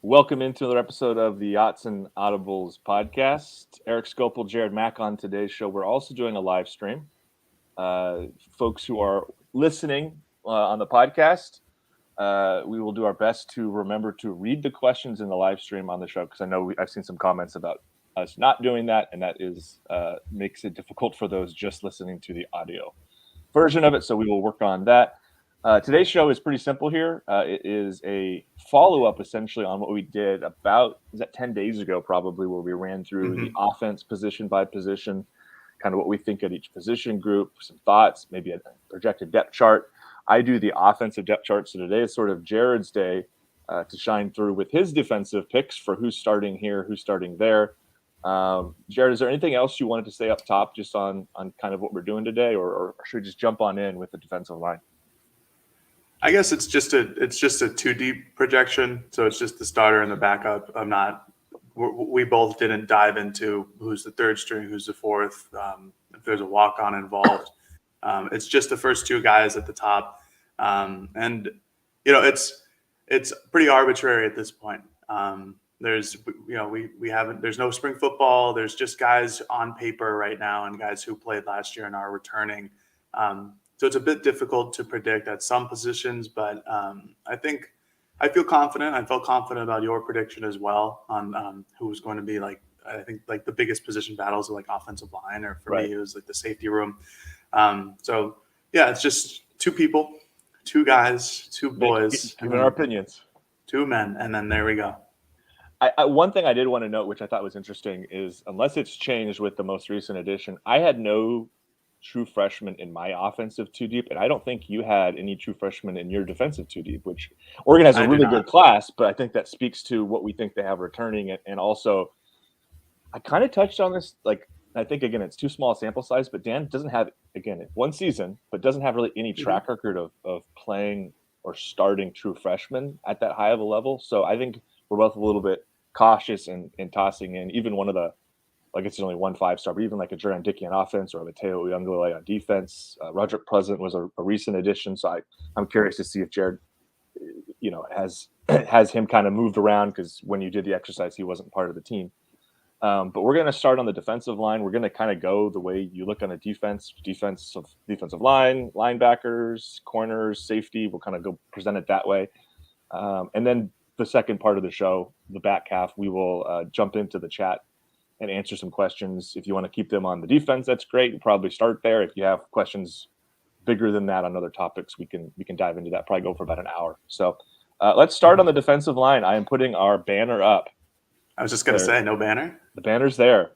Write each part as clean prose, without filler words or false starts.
Welcome into another episode of the Yachts and Audibles podcast. Eric Scopel, Jared Mack on today's show. We're also doing a live stream. Folks who are listening on the podcast, we will do our best to remember to read the questions in the live stream on the show because I know I've seen some comments about us not doing that, and that is makes it difficult for those just listening to the audio version of it. So we will work on that. Today's show is pretty simple here. It is a follow-up essentially on what we did about, is that 10 days ago probably, where we ran through the offense position by position, kind of what we think at each position group, some thoughts, maybe a projected depth chart. I do the offensive depth chart. So today is sort of Jared's day to shine through with his defensive picks for who's starting here, who's starting there. Jared, is there anything else you wanted to say up top just on kind of what we're doing today, or should we just jump on in with the defensive line? I guess it's just a two deep projection, so it's just the starter and the backup. We both didn't dive into who's the third string, who's the fourth, if there's a walk on involved. It's just the first two guys at the top, and it's pretty arbitrary at this point. There's there's no spring football. There's just guys on paper right now and guys who played last year and are returning. So it's a bit difficult to predict at some positions, but I feel confident. I felt confident about your prediction as well on who was going to be the biggest position battles of like offensive line, or for me it was like the safety room. So yeah, it's just two people, two guys, two boys, giving our opinions, two men, and then there we go. One thing I did want to note, which I thought was interesting, is unless it's changed with the most recent edition, I had no true freshman in my offensive two deep, and I don't think you had any true freshmen in your defensive two deep, which Oregon has a really good class, but I think that speaks to what we think they have returning. And also, I kind of touched on this, like, I think, again, it's too small a sample size, but Dan doesn't have, again, one season, but doesn't have really any track record of playing or starting true freshmen at that high of a level. So I think we're both a little bit cautious in tossing in even one of the, like, it's only 1 5-star, but even like a Jerome Dickey on offense or a Mateo Uyunglele on defense. Roderick Pleasant was a recent addition, so I'm curious to see if Jared, has him kind of moved around, because when you did the exercise, he wasn't part of the team. But we're going to start on the defensive line. We're going to kind of go the way you look on a defensive line, linebackers, corners, safety. We'll kind of go present it that way, and then the second part of the show, the back half, we will jump into the chat and answer some questions. If you want to keep them on the defense, that's great. We'll probably start there. If you have questions bigger than that on other topics, we can dive into that. Probably go for about an hour. So let's start on the defensive line. I am putting our banner up. I was just going to say, no banner? The banner's there.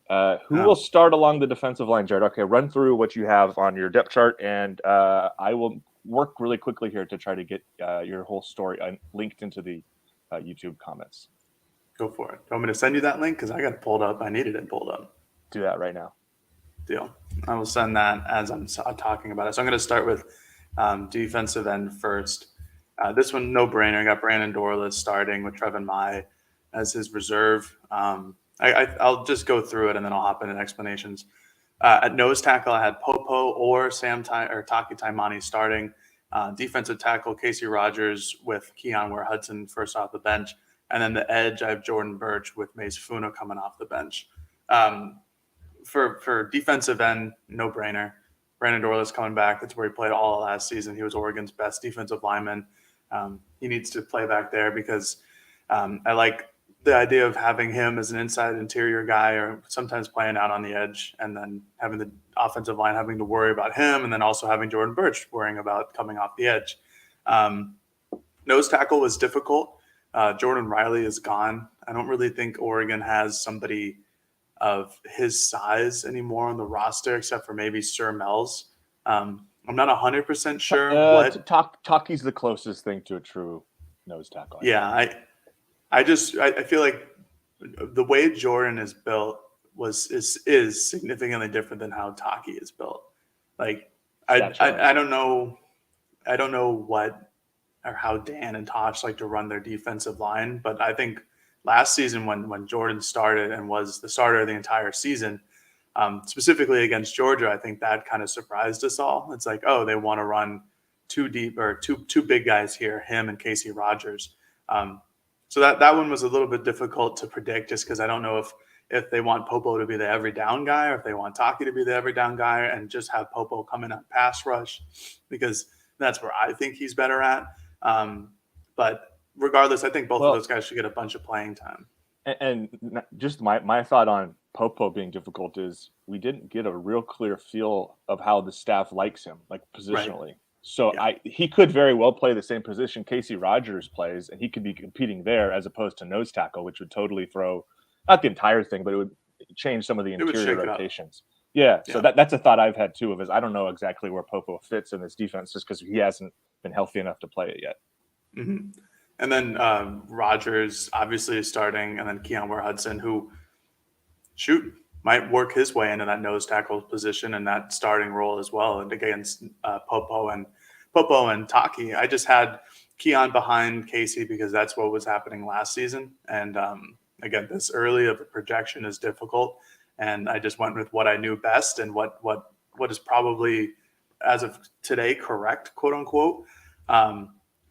Who will start along the defensive line, Jared? Okay, run through what you have on your depth chart, and I will work really quickly here to try to get your whole story linked into the YouTube comments. Go for it. You want me to send you that link? Because I got it pulled up. I needed it pulled up. Do that right now. Deal. I will send that as I'm talking about it. So I'm going to start with defensive end first. This one, no brainer. I got Brandon Dorless starting with Trevin Mai as his reserve. I'll just go through it and then I'll hop into explanations. At nose tackle, I had Popo or Taki Taimani starting. Defensive tackle, Casey Rogers with Keon Ware-Hudson first off the bench. And then the edge, I have Jordan Birch with Mace Funa coming off the bench. For defensive end, no brainer. Brandon Dorless coming back. That's where he played all last season. He was Oregon's best defensive lineman. He needs to play back there because I like the idea of having him as an inside interior guy, or sometimes playing out on the edge, and then having the offensive line having to worry about him, and then also having Jordan Birch worrying about coming off the edge. Nose tackle was difficult. Jordan Riley is gone. I don't really think Oregon has somebody of his size anymore on the roster, except for maybe Sir Mel's. I'm not 100% sure what. Taki's the closest thing to a true nose tackle. Yeah, I feel like the way Jordan is built is significantly different than how Taki is built. Like I don't know what or how Dan and Tosh like to run their defensive line, but I think last season when Jordan started and was the starter of the entire season, specifically against Georgia, I think that kind of surprised us all. It's like, oh, they want to run two deep or two big guys here, him and Casey Rogers. So that one was a little bit difficult to predict, just because I don't know if they want Popo to be the every down guy, or if they want Taki to be the every down guy and just have Popo come in on pass rush, because that's where I think he's better at. But regardless, I think both of Well, those guys should get a bunch of playing time. and just my thought on Popo being difficult is we didn't get a real clear feel of how the staff likes him, like Right. positionally. So Yeah. he could very well play the same position Casey Rogers plays, and he could be competing there as opposed to nose tackle, which would totally throw not the entire thing, but it would change some of the It would interior shake it up. rotations. Yeah, so Yeah. that's a thought I've had too. I don't know exactly where Popo fits in this defense just because he hasn't been healthy enough to play it yet. Mm-hmm. And then Rogers obviously is starting, and then Keon Ware-Hudson, who might work his way into that nose tackle position and that starting role as well, and against Popo and Taki. I just had Keon behind Casey because that's what was happening last season, and again, this early of a projection is difficult, and I just went with what I knew best and what is probably, as of today, correct, quote unquote.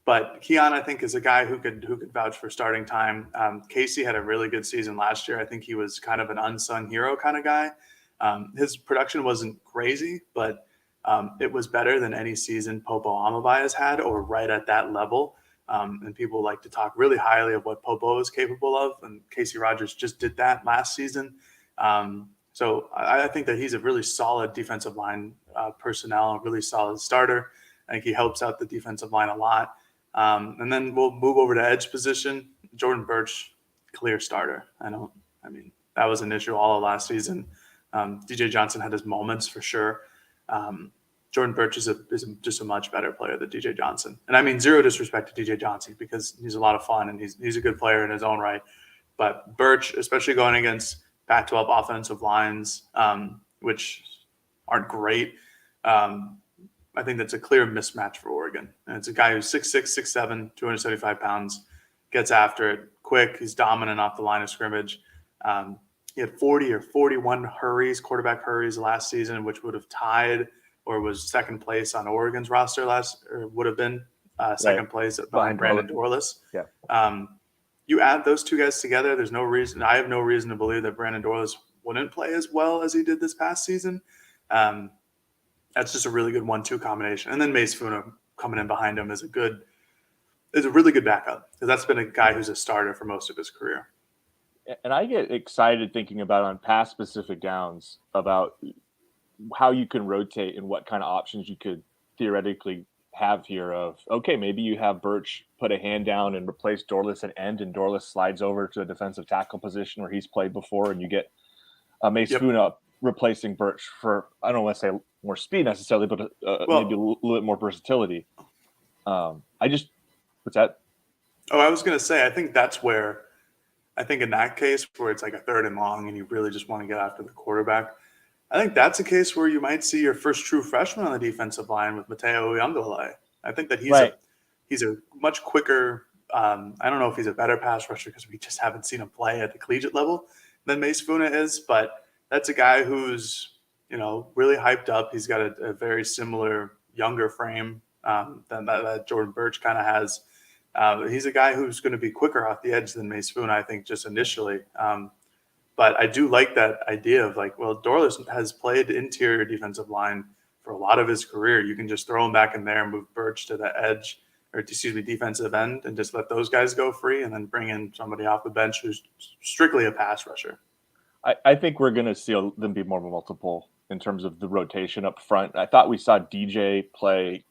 But Keon, I think, is a guy who could vouch for starting time. Casey had a really good season last year. I think he was kind of an unsung hero kind of guy. His production wasn't crazy, but it was better than any season Popo Amabai has had, or right at that level. And people like to talk really highly of what Popo is capable of, and Casey Rogers just did that last season. So I think that he's a really solid defensive line personnel, a really solid starter. I think he helps out the defensive line a lot. And then we'll move over to edge position. Jordan Birch, clear starter. I mean, that was an issue all of last season. DJ Johnson had his moments for sure. Jordan Birch is just a much better player than DJ Johnson. And I mean, zero disrespect to DJ Johnson, because he's a lot of fun and he's a good player in his own right. But Birch, especially going against Pac-12 offensive lines, which aren't great, I think that's a clear mismatch for Oregon. And it's a guy who's 6'6", 6'7", 275 pounds, gets after it quick. He's dominant off the line of scrimmage. He had 40 or 41 quarterback hurries last season, which would have tied or was second place on Oregon's roster or would have been second place behind Brandon Dorlus. Yeah. You add those two guys together, I have no reason to believe that Brandon Dorlus wouldn't play as well as he did this past season. That's just a really good 1-2 combination. And then Mace Funa coming in behind him is a really good backup, because that's been a guy who's a starter for most of his career. And I get excited thinking about on pass specific downs about how you can rotate and what kind of options you could theoretically have here of, okay, maybe you have Birch put a hand down and replace Dorlus at end, and Dorlus slides over to a defensive tackle position where he's played before, and you get Mace Funa replacing Birch for, I don't want to say more speed necessarily, but maybe a little bit more versatility. What's that? Oh, I was going to say, I think that's where, I think in that case where it's like a 3rd and long and you really just want to get after the quarterback, I think that's a case where you might see your first true freshman on the defensive line with Mateo Uyunglele. I think that he's a much quicker, I don't know if he's a better pass rusher because we just haven't seen him play at the collegiate level than Mace Funa is, but that's a guy who's, really hyped up. He's got a very similar younger frame than that Jordan Birch kind of has. He's a guy who's going to be quicker off the edge than Mace Funa, I think, just initially. But I do like that idea of Dorlus has played interior defensive line for a lot of his career. You can just throw him back in there and move Birch to the edge, defensive end, and just let those guys go free, and then bring in somebody off the bench who's strictly a pass rusher. I think we're going to see them be more multiple in terms of the rotation up front. I thought we saw DJ play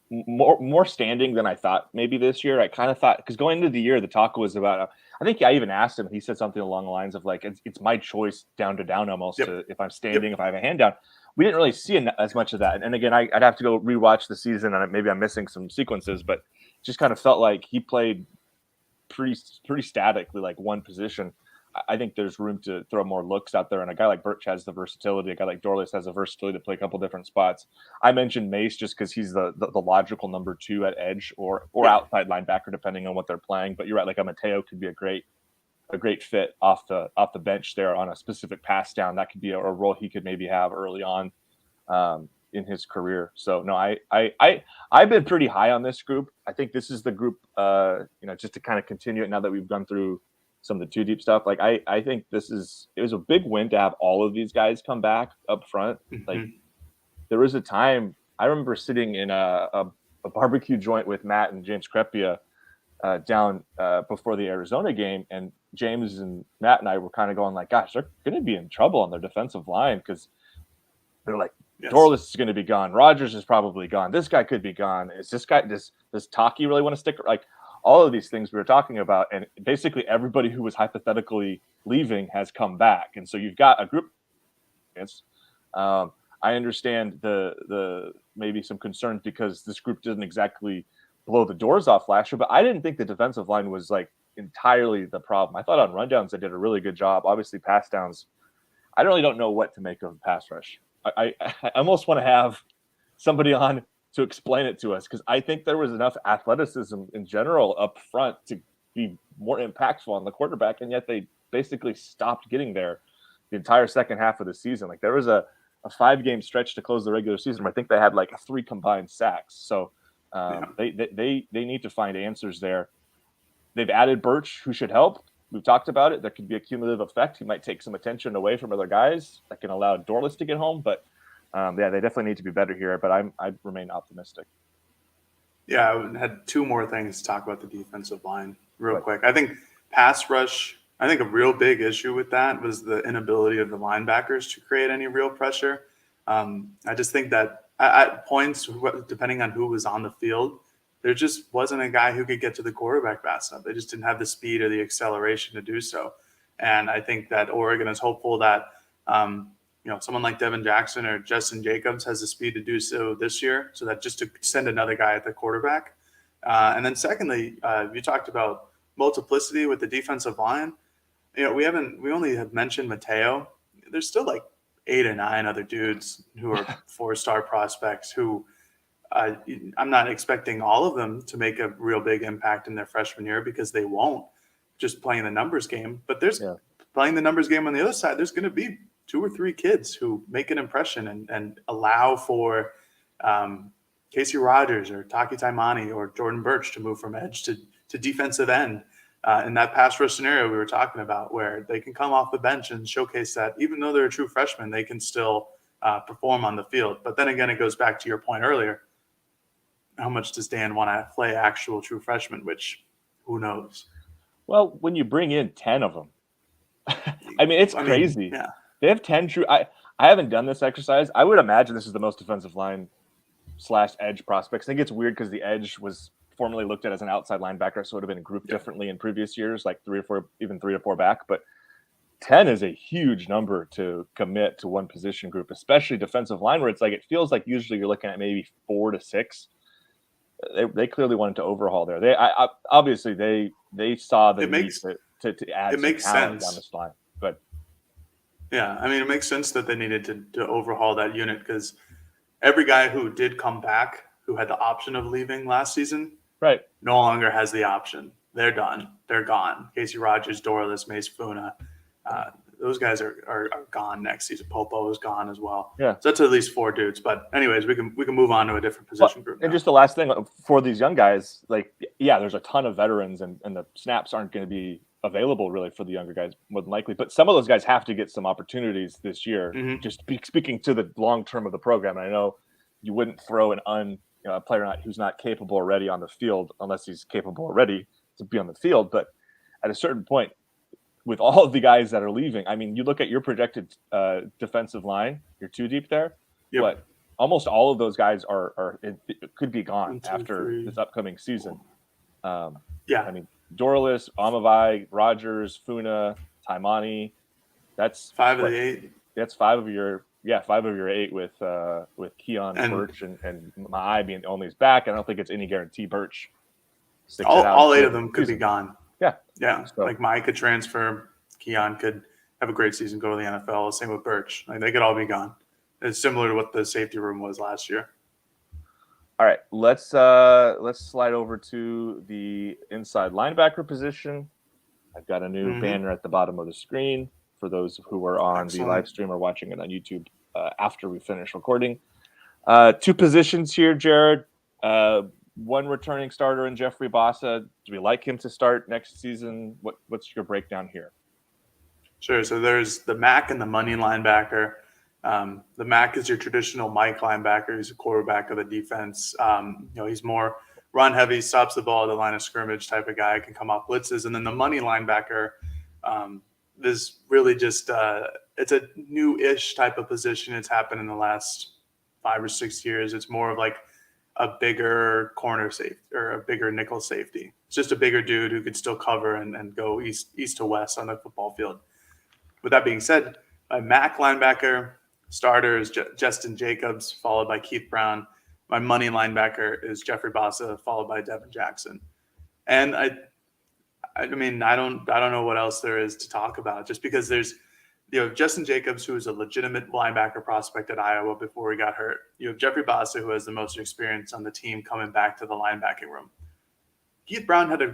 more standing than I thought maybe this year. I kind of thought, because going into the year, the talk was about, I think I even asked him, he said something along the lines of it's my choice down to down almost to, if I'm standing, if I have a hand down. We didn't really see as much of that. And again, I'd have to go rewatch the season, and maybe I'm missing some sequences, but just kind of felt like he played pretty statically, like one position. I think there's room to throw more looks out there. And a guy like Birch has the versatility. A guy like Dorlus has the versatility to play a couple different spots. I mentioned Mace just because he's the logical number 2 at edge or outside linebacker, depending on what they're playing. But you're right, like a Mateo could be a great fit off the bench there on a specific pass down. That could be a role he could maybe have early on. in his career. So no, I've been pretty high on this group. I think this is the group, just to kind of continue it now that we've gone through some of the two deep stuff. Like I think it was a big win to have all of these guys come back up front. Like there was a time I remember sitting in a barbecue joint with Matt and James Crepia down before the Arizona game, and James and Matt and I were kind of going like, gosh, they're going to be in trouble on their defensive line because they're like, yes. Dorless is going to be gone. Rogers is probably gone. This guy could be gone. Is this guy, does Taki really want to stick? Like all of these things we were talking about, and basically everybody who was hypothetically leaving has come back. And so you've got a group. I understand the maybe some concerns because this group didn't exactly blow the doors off last year, but I didn't think the defensive line was like entirely the problem. I thought on rundowns they did a really good job. Obviously, pass downs, I really don't know what to make of pass rush. I almost want to have somebody on to explain it to us because I think there was enough athleticism in general up front to be more impactful on the quarterback, and yet they basically stopped getting there the entire second half of the season. Like there was a 5-game stretch to close the regular season where I think they had like 3 combined sacks. So they need to find answers there. They've added Birch, who should help. We've talked about it. There could be a cumulative effect. He might take some attention away from other guys that can allow Dorless to get home. But they definitely need to be better here. But I remain optimistic. Yeah, I had 2 more things to talk about the defensive line real quick. I think pass rush. I think a real big issue with that was the inability of the linebackers to create any real pressure. I just think that at points, depending on who was on the field, there just wasn't a guy who could get to the quarterback fast enough. They just didn't have the speed or the acceleration to do so. And I think that Oregon is hopeful that someone like Devin Jackson or Justin Jacobs has the speed to do so this year, so that just to send another guy at the quarterback. And then secondly, you talked about multiplicity with the defensive line. We only have mentioned Mateo. There's still like 8 or 9 other dudes who are 4-star prospects who I'm not expecting all of them to make a real big impact in their freshman year because they won't, just playing the numbers game. But there's playing the numbers game on the other side. There's going to be 2 or 3 kids who make an impression and allow for Casey Rogers or Taki Taimani or Jordan Birch to move from edge to defensive end. In that pass rush scenario we were talking about, where they can come off the bench and showcase that even though they're a true freshman, they can still perform on the field. But then again, it goes back to your point earlier. How much does Dan want to play actual true freshmen, which who knows? Well, when you bring in 10 of them, I mean, it's crazy. They have 10 true. I haven't done this exercise. I would imagine this is the most defensive line / edge prospects. I think it's weird because the edge was formerly looked at as an outside linebacker, so it would have been grouped differently in previous years, like 3 or 4 back. But 10 is a huge number to commit to one position group, especially defensive line, where it's like it feels like usually you're looking at maybe 4 to 6. They clearly wanted to overhaul there. Obviously they saw the need to add some talent down this line. But yeah, I mean, it makes sense that they needed to overhaul that unit because every guy who did come back who had the option of leaving last season, right, no longer has the option. They're done. They're gone. Casey Rogers, Dorless, Mace Funa, those guys are gone next season. Popo is gone as well. Yeah, so that's at least 4 dudes. But anyways, we can move on to a different position group. And just the last thing for these young guys, like there's a ton of veterans, and the snaps aren't going to be available really for the younger guys more than likely. But some of those guys have to get some opportunities this year. Mm-hmm. Just speaking to the long term of the program, and I know you wouldn't throw a player who's not capable already on the field unless he's capable already to be on the field. But at a certain point, with all of the guys that are leaving, I mean, you look at your projected defensive line, you're 2 deep there. Yep. But almost all of those guys could be gone after this upcoming season. I mean, Dorless, Amavai, Rogers, Funa, Taimani. That's 5 of the 8. That's 5 of your 8 with Keon, Birch, and Ma'ai being the only back. I don't think it's any guarantee Birch. All 8 of them could be gone. Yeah. So, like Ma'ai could transfer. Keon could have a great season, go to the NFL. Same with Birch. Like, they could all be gone. It's similar to what the safety room was last year. All right, let's slide over to the inside linebacker position. I've got a new banner at the bottom of the screen for those who are on the live stream or watching it on YouTube after we finish recording. Two positions here, Jared. One returning starter in Jeffrey Bassa. Do we like him to start next season? What's your breakdown here? Sure. So there's the Mac and the money linebacker. The Mac is your traditional Mike linebacker. He's a quarterback of the defense. He's more run heavy, stops the ball at the line of scrimmage type of guy, can come off blitzes. And then the money linebacker is really just it's a new-ish type of position. It's happened in the last 5 or 6 years. It's more of like a bigger corner safety or a bigger nickel safety. It's just a bigger dude who could still cover and go east to west on the football field. With that being said, my Mac linebacker starter is Justin Jacobs, followed by Keith Brown. My money linebacker is Jeffrey Bassa, followed by Devin Jackson. And I don't know what else there is to talk about. Just because there's, Justin Jacobs, who is a legitimate linebacker prospect at Iowa before he got hurt. You have Jeffrey Bassa, who has the most experience on the team coming back to the linebacking room. Keith Brown had a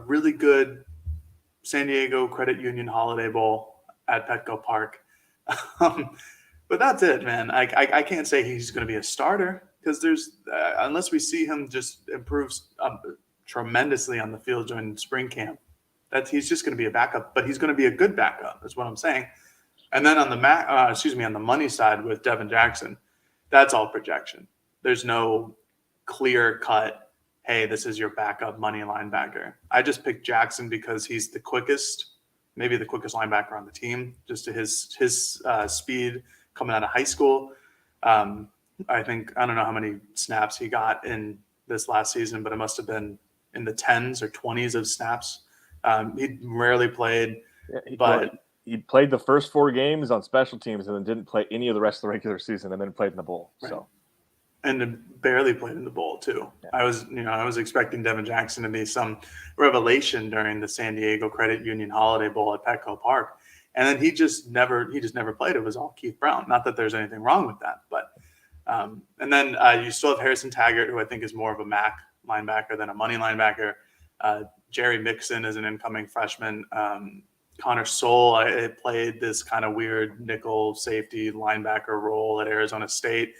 really good San Diego Credit Union Holiday Bowl at Petco Park. But that's it, man. I can't say he's going to be a starter because there's unless we see him just improve tremendously on the field during spring camp, that he's just going to be a backup. But he's going to be a good backup, is what I'm saying. And then on the money side with Devin Jackson, that's all projection. There's no clear cut, hey, this is your backup money linebacker. I just picked Jackson because he's the quickest, maybe the quickest linebacker on the team, just to his speed coming out of high school. I don't know how many snaps he got in this last season, but it must have been in the 10s or 20s of snaps. He rarely played, he played the first 4 games on special teams and then didn't play any of the rest of the regular season and then played in the bowl. Right. So. And barely played in the bowl too. Yeah. I was expecting Devin Jackson to be some revelation during the San Diego Credit Union Holiday Bowl at Petco Park, and then he just never played. It was all Keith Brown. Not that there's anything wrong with that, but and then you still have Harrison Taggart, who I think is more of a Mac linebacker than a money linebacker. Jerry Mixon is an incoming freshman. Connor Soule played this kind of weird nickel safety linebacker role at Arizona State.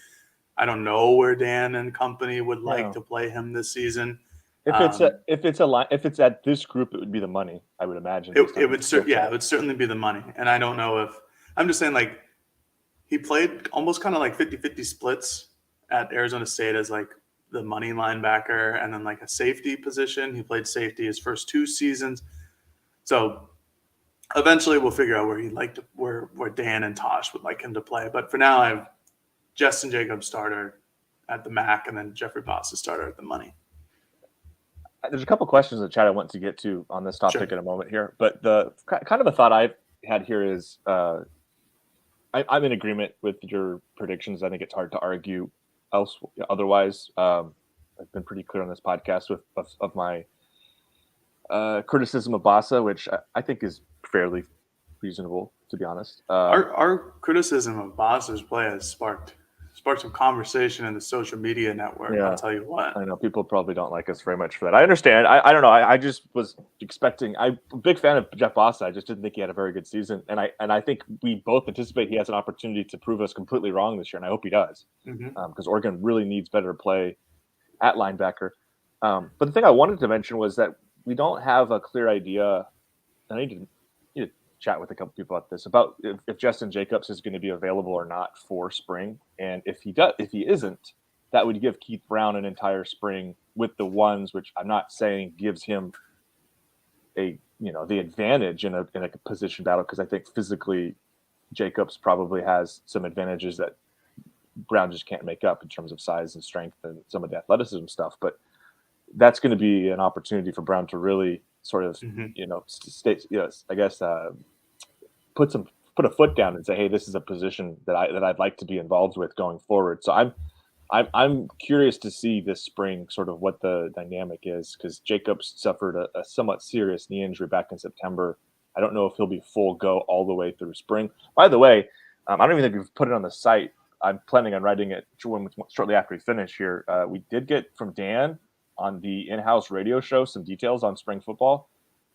I don't know where Dan and company would like to play him this season. If it's at this group, it would be the money. I would imagine it would certainly be the money. And I don't know if I'm just saying, like, he played almost kind of like 50-50 splits at Arizona State as like the money linebacker and then like a safety position. He played safety his first 2 seasons. So eventually we'll figure out where Dan and Tosh would like him to play. But for now, I have Justin Jacobs starter at the Mac and then Jeffrey Bassa starter at the money. There's a couple questions in the chat I want to get to on this topic in a moment here, but the kind of a thought I had here is I'm in agreement with your predictions. I think it's hard to argue otherwise. I've been pretty clear on this podcast of my criticism of Bassa, which I think is fairly reasonable, to be honest. Our criticism of Bassa's play has sparked some conversation in the social media network. Yeah, I'll tell you what. I know people probably don't like us very much for that. I understand. I don't know. I just was expecting. I'm a big fan of Jeff Bassa. I just didn't think he had a very good season, and I think we both anticipate he has an opportunity to prove us completely wrong this year, and I hope he does, because Oregon really needs better play at linebacker. But the thing I wanted to mention was that we don't have a clear idea. I need to chat with a couple people about this, about if Justin Jacobs is going to be available or not for spring. And if he isn't, that would give Keith Brown an entire spring with the ones, which I'm not saying gives him the advantage in a position battle, because I think physically Jacobs probably has some advantages that Brown just can't make up in terms of size and strength and some of the athleticism stuff. But that's going to be an opportunity for Brown to really sort of, put a foot down and say, hey, this is a position that I'd like to be involved with going forward. So I'm curious to see this spring sort of what the dynamic is, because Jacobs suffered a somewhat serious knee injury back in September. I don't know if he'll be full go all the way through spring. By the way, I don't even think we've put it on the site. I'm planning on writing it shortly after we finish here. We did get from Dan on the in-house radio show some details on spring football.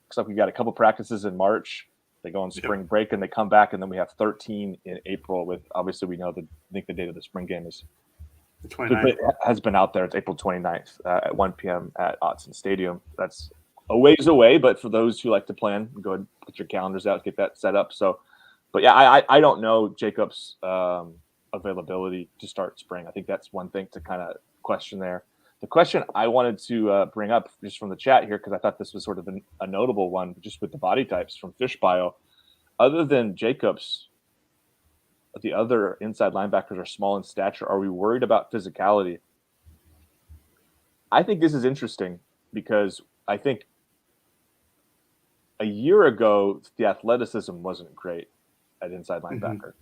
Looks like we got a couple practices in March. They go on spring break and they come back, and then we have 13 in April. With obviously we know I think the date of the spring game is The 29th. has been out there. It's April 29th at 1 p.m. at Autzen Stadium. That's a ways away, but for those who like to plan, go ahead and put your calendars out, get that set up. So, but yeah, I don't know Jacob's availability to start spring. I think that's one thing to kind of question there. The question I wanted to bring up just from the chat here, because I thought this was sort of a notable one, just with the body types from Fish Bio. Other than Jacobs, the other inside linebackers are small in stature. Are we worried about physicality? I think this is interesting because I think a year ago, the athleticism wasn't great at inside linebacker.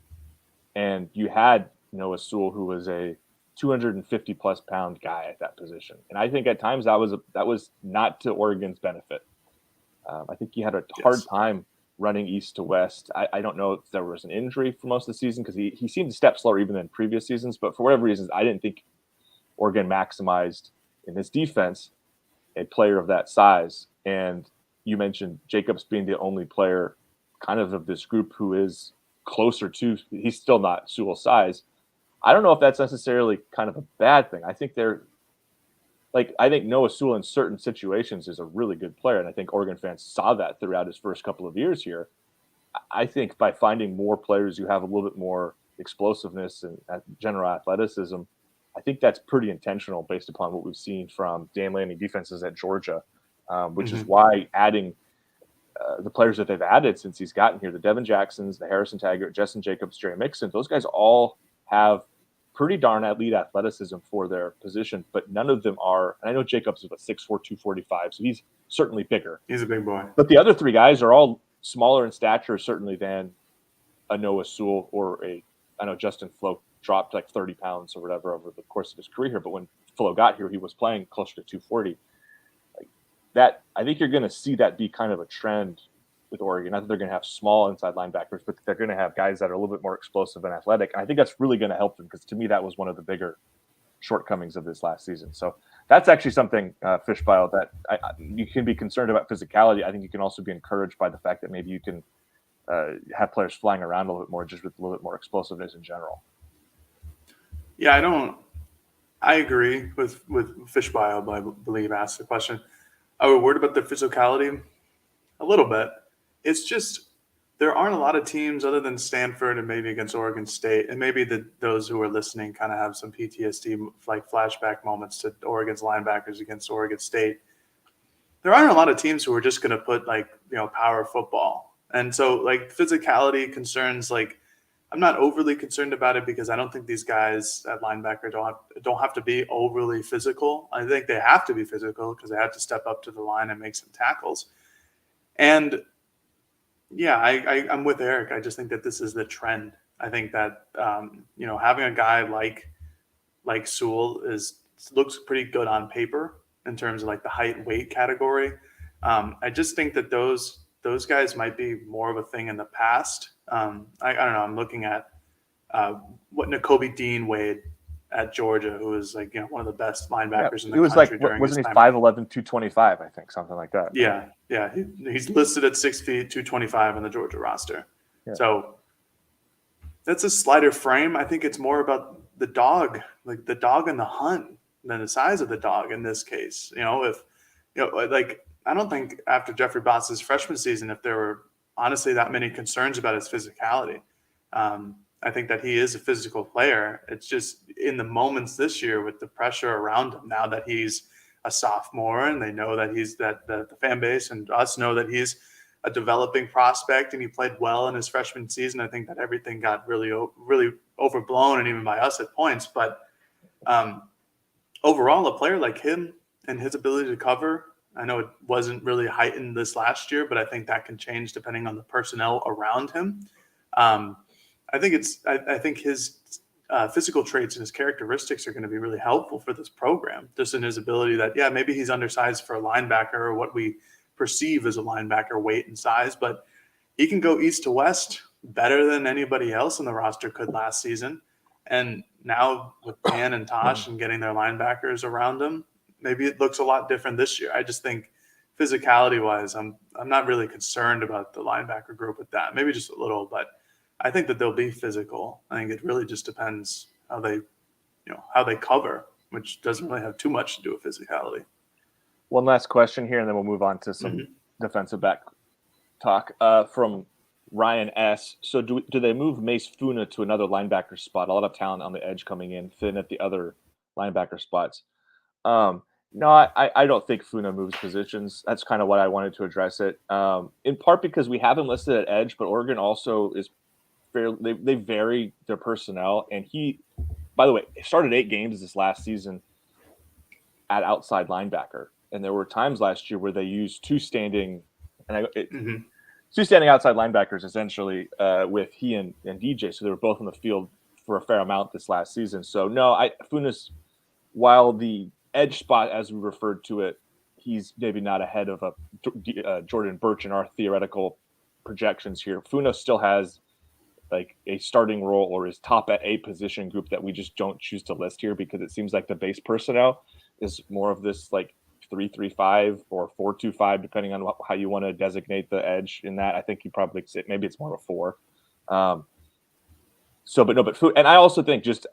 And you had Noah Sewell, who was a 250 plus pound guy at that position. And I think at times that was not to Oregon's benefit. I think he had a hard time running east to west. I don't know if there was an injury for most of the season because he seemed to step slower even than previous seasons. But for whatever reasons, I didn't think Oregon maximized in this defense a player of that size. And you mentioned Jacobs being the only player kind of this group who is closer to, he's still not Sewell's size. I don't know if that's necessarily kind of a bad thing. I think I think Noah Sewell in certain situations is a really good player. And I think Oregon fans saw that throughout his first couple of years here. I think by finding more players who have a little bit more explosiveness and general athleticism, I think that's pretty intentional based upon what we've seen from Dan Lanning defenses at Georgia, which is why adding the players that they've added since he's gotten here, the Devin Jacksons, the Harrison Taggart, Justin Jacobs, Jerry Mixon, those guys all have pretty darn elite athleticism for their position, but none of them are. And I know Jacobs is about 6'4", 245, so he's certainly bigger. He's a big boy. But the other three guys are all smaller in stature, certainly than a Noah Sewell or I know Justin Flo dropped like 30 pounds or whatever over the course of his career here. But when Flo got here, he was playing closer to 240. Like that, I think you're going to see that be kind of a trend with Oregon. Not that they're going to have small inside linebackers, but they're going to have guys that are a little bit more explosive and athletic. And I think that's really going to help them because to me, that was one of the bigger shortcomings of this last season. So that's actually something, Fish Bio, that you can be concerned about physicality. I think you can also be encouraged by the fact that maybe you can have players flying around a little bit more, just with a little bit more explosiveness in general. Yeah, I agree with Fish Bio, I believe, asked the question. Are we worried about the physicality? A little bit. It's just there aren't a lot of teams other than Stanford and maybe against Oregon State, and maybe those who are listening kind of have some PTSD, like flashback moments to Oregon's linebackers against Oregon State. There aren't a lot of teams who are just going to put power football, and so physicality concerns. I'm not overly concerned about it because I don't think these guys at linebacker don't have to be overly physical. I think they have to be physical because they have to step up to the line and make some tackles. And yeah, I'm with Eric. I just think that this is the trend. I think that having a guy like Sewell looks pretty good on paper in terms of the height weight category. I just think that those guys might be more of a thing in the past. I don't know. I'm looking at what Nakobe Dean weighed at Georgia, who was one of the best linebackers in the country during his time. Wasn't he 5'11", 225, I think, something like that. Yeah. He's listed at 6 feet, 225 on the Georgia roster. Yeah. So that's a slighter frame. I think it's more about the dog, the dog and the hunt than the size of the dog in this case. I don't think after Jeffrey Boss's freshman season, if there were honestly that many concerns about his physicality. I think that he is a physical player. It's just in the moments this year with the pressure around him now that he's a sophomore and they know that he's that the fan base and us know that he's a developing prospect and he played well in his freshman season. I think that everything got really, really overblown and even by us at points. But overall, a player like him and his ability to cover, I know it wasn't really heightened this last year, but I think that can change depending on the personnel around him. I think his physical traits and his characteristics are going to be really helpful for this program, just in his ability that, maybe he's undersized for a linebacker or what we perceive as a linebacker weight and size, but he can go east to west better than anybody else in the roster could last season. And now with Dan and Tosh and getting their linebackers around him, maybe it looks a lot different this year. I just think physicality wise, I'm not really concerned about the linebacker group with that. Maybe just a little, but I think that they'll be physical. I think it really just depends how they cover, which doesn't really have too much to do with physicality. One last question here, and then we'll move on to some defensive back talk from Ryan S. So do they move Mace Funa to another linebacker spot? A lot of talent on the edge coming in, fit at the other linebacker spots. No, I don't think Funa moves positions. That's kind of what I wanted to address it. In part because we have him listed at edge, but Oregon also is fairly they vary their personnel. And he, by the way, started 8 games this last season at outside linebacker. And there were times last year where they used two standing outside linebackers essentially with he and DJ. So they were both on the field for a fair amount this last season. So no, Funa's, while the edge spot, as we referred to it, he's maybe not ahead of a Jordan Birch in our theoretical projections here. Funa still has like a starting role or is top at a position group that we just don't choose to list here because it seems like the base personnel is more of this like 3-3-5 or 4-2-5, depending on how you want to designate the edge in that. I think you probably maybe it's more of a 4. And I also think just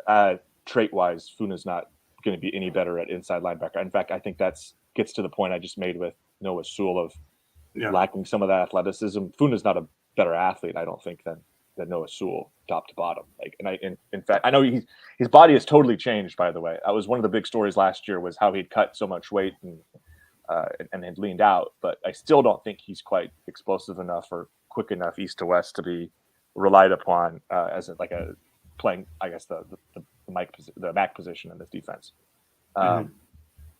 trait wise, Funa's not going to be any better at inside linebacker. In fact, I think gets to the point I just made with Noah Sewell of lacking some of that athleticism. Funa's not a better athlete, I don't think, than Noah Sewell, top to bottom. In fact, I know his body has totally changed. By the way, that was one of the big stories last year was how he'd cut so much weight and had leaned out. But I still don't think he's quite explosive enough or quick enough east to west to be relied upon as playing, I guess, the back position in this defense. All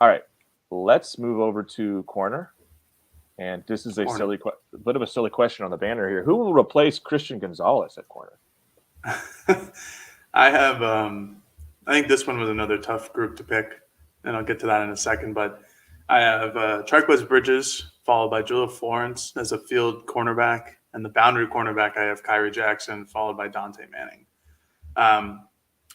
right, let's move over to corner. And this is a bit of a silly question on the banner here. Who will replace Christian Gonzalez at corner? I think this one was another tough group to pick, and I'll get to that in a second. But I have Charquez Bridges, followed by Julio Florence as a field cornerback, and the boundary cornerback I have Kyrie Jackson, followed by Dante Manning.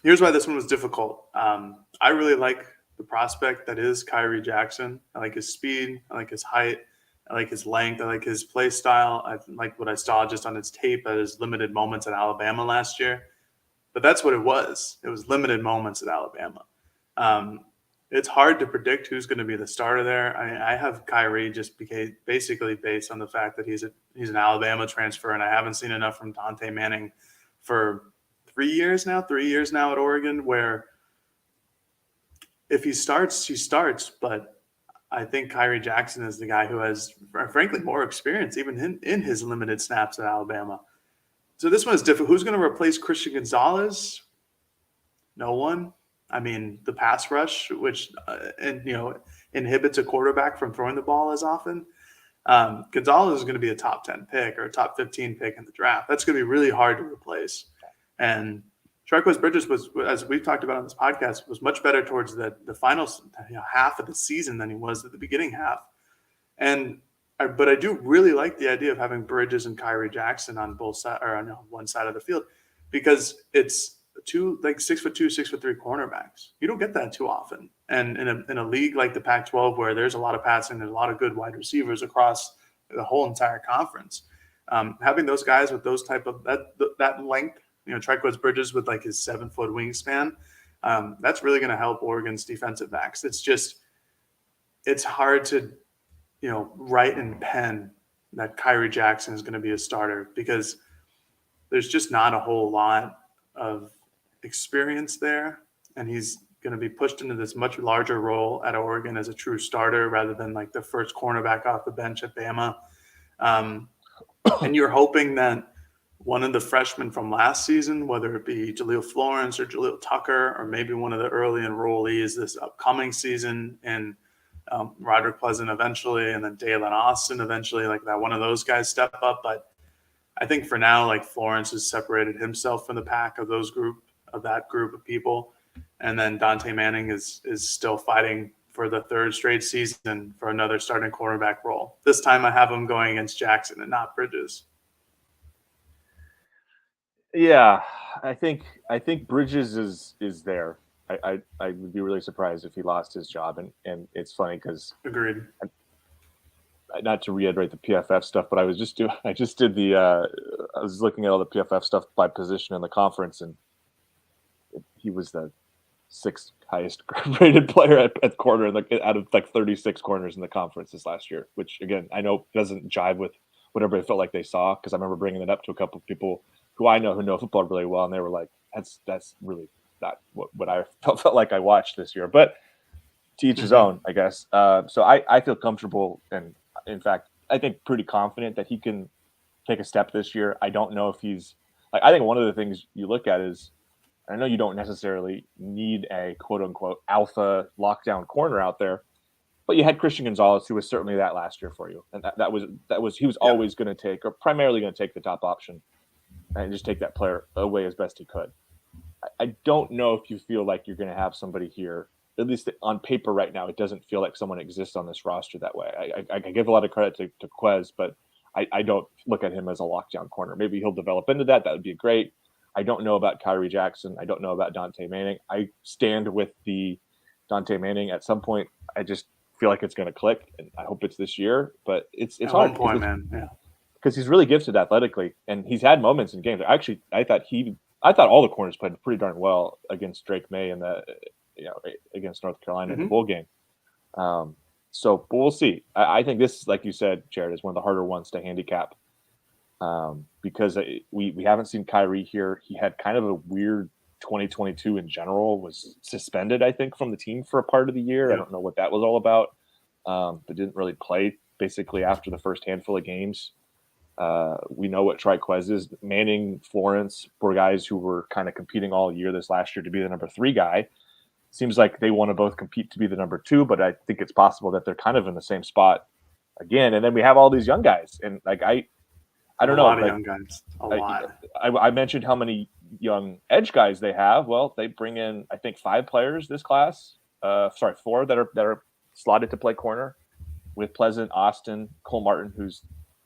Here's why this one was difficult. I really like the prospect that is Kyrie Jackson. I like his speed. I like his height. I like his length. I like his play style. I like what I saw just on his tape at his limited moments at Alabama last year. But that's what it was. It was limited moments at Alabama. It's hard to predict who's going to be the starter there. I have Kyrie just basically based on the fact that he's an Alabama transfer, and I haven't seen enough from Dante Manning for 3 years now at Oregon, where if he starts, he starts, but I think Kyrie Jackson is the guy who has, frankly, more experience, even in his limited snaps at Alabama. So this one is different. Who's going to replace Christian Gonzalez? No one. I mean, the pass rush, which inhibits a quarterback from throwing the ball as often. Gonzalez is going to be a top 10 pick or a top 15 pick in the draft. That's going to be really hard to replace. And Charquez Bridges was, as we've talked about on this podcast, was much better towards the final half of the season than he was at the beginning half. But I do really like the idea of having Bridges and Kyrie Jackson on both sides or on one side of the field, because it's two 6'2", 6'3" cornerbacks. You don't get that too often. And in a league like the Pac-12 where there's a lot of passing, there's a lot of good wide receivers across the whole entire conference. Having those guys with those type of that length. Charquez Bridges with like his 7-foot wingspan, that's really going to help Oregon's defensive backs. It's hard to, write in pen that Kyrie Jackson is going to be a starter because there's just not a whole lot of experience there. And he's going to be pushed into this much larger role at Oregon as a true starter rather than like the first cornerback off the bench at Bama. And you're hoping that one of the freshmen from last season, whether it be Jaleel Florence or Jaleel Tucker, or maybe one of the early enrollees this upcoming season, and Roderick Pleasant eventually, and then Dalen Austin eventually, like that one of those guys step up. But I think for now, like Florence has separated himself from the pack of that group of people. And then Dante Manning is still fighting for the third straight season for another starting cornerback role. This time I have him going against Jackson and not Bridges. Yeah, I think Bridges is there. I would be really surprised if he lost his job, and it's funny because agreed. not to reiterate the PFF stuff, but I just was looking at all the PFF stuff by position in the conference, and he was the sixth highest rated player at corner out of like 36 corners in the conference this last year, which again, I know doesn't jive with what everybody felt like they saw. Cause I remember bringing it up to a couple of people who I know who know football really well. And they were like, that's really not what I felt like I watched this year, but to each his own, I guess. So I feel comfortable. And in fact, I think pretty confident that he can take a step this year. I don't know if he's like, I think one of the things you look at is, I know you don't necessarily need a quote unquote alpha lockdown corner out there, but you had Christian Gonzalez, who was certainly that last year for you. And that was he was always going to take, or primarily going to take, the top option and just take that player away as best he could. I don't know if you feel like you're going to have somebody here, at least on paper right now. It doesn't feel like someone exists on this roster that way. I give a lot of credit to Quez, but I don't look at him as a lockdown corner. Maybe he'll develop into that. That would be great. I don't know about Kyrie Jackson. I don't know about Dante Manning. I stand with the Dante Manning. At some point, I just feel like it's going to click, and I hope it's this year. But it's at hard. One point, man. Yeah, because he's really gifted athletically, and he's had moments in games. Actually, I thought all the corners played pretty darn well against Drake May and against North Carolina in the bowl game. But we'll see. I think this, like you said, Jared, is one of the harder ones to handicap. Because we haven't seen Kyrie here. He had kind of a weird 2022 in general, was suspended, I think, from the team for a part of the year. Yeah. I don't know what that was all about, but didn't really play basically after the first handful of games. We know what Triquez is. Manning, Florence were guys who were kind of competing all year this last year to be the number 3 guy. Seems like they want to both compete to be the number 2, but I think it's possible that they're kind of in the same spot again. And then we have all these young guys, and like I don't know. A lot of young guys. A lot. I mentioned how many young edge guys they have. Well, they bring in, I think, 5 players this class. 4 that are slotted to play corner, with Pleasant, Austin, Cole Martin, who's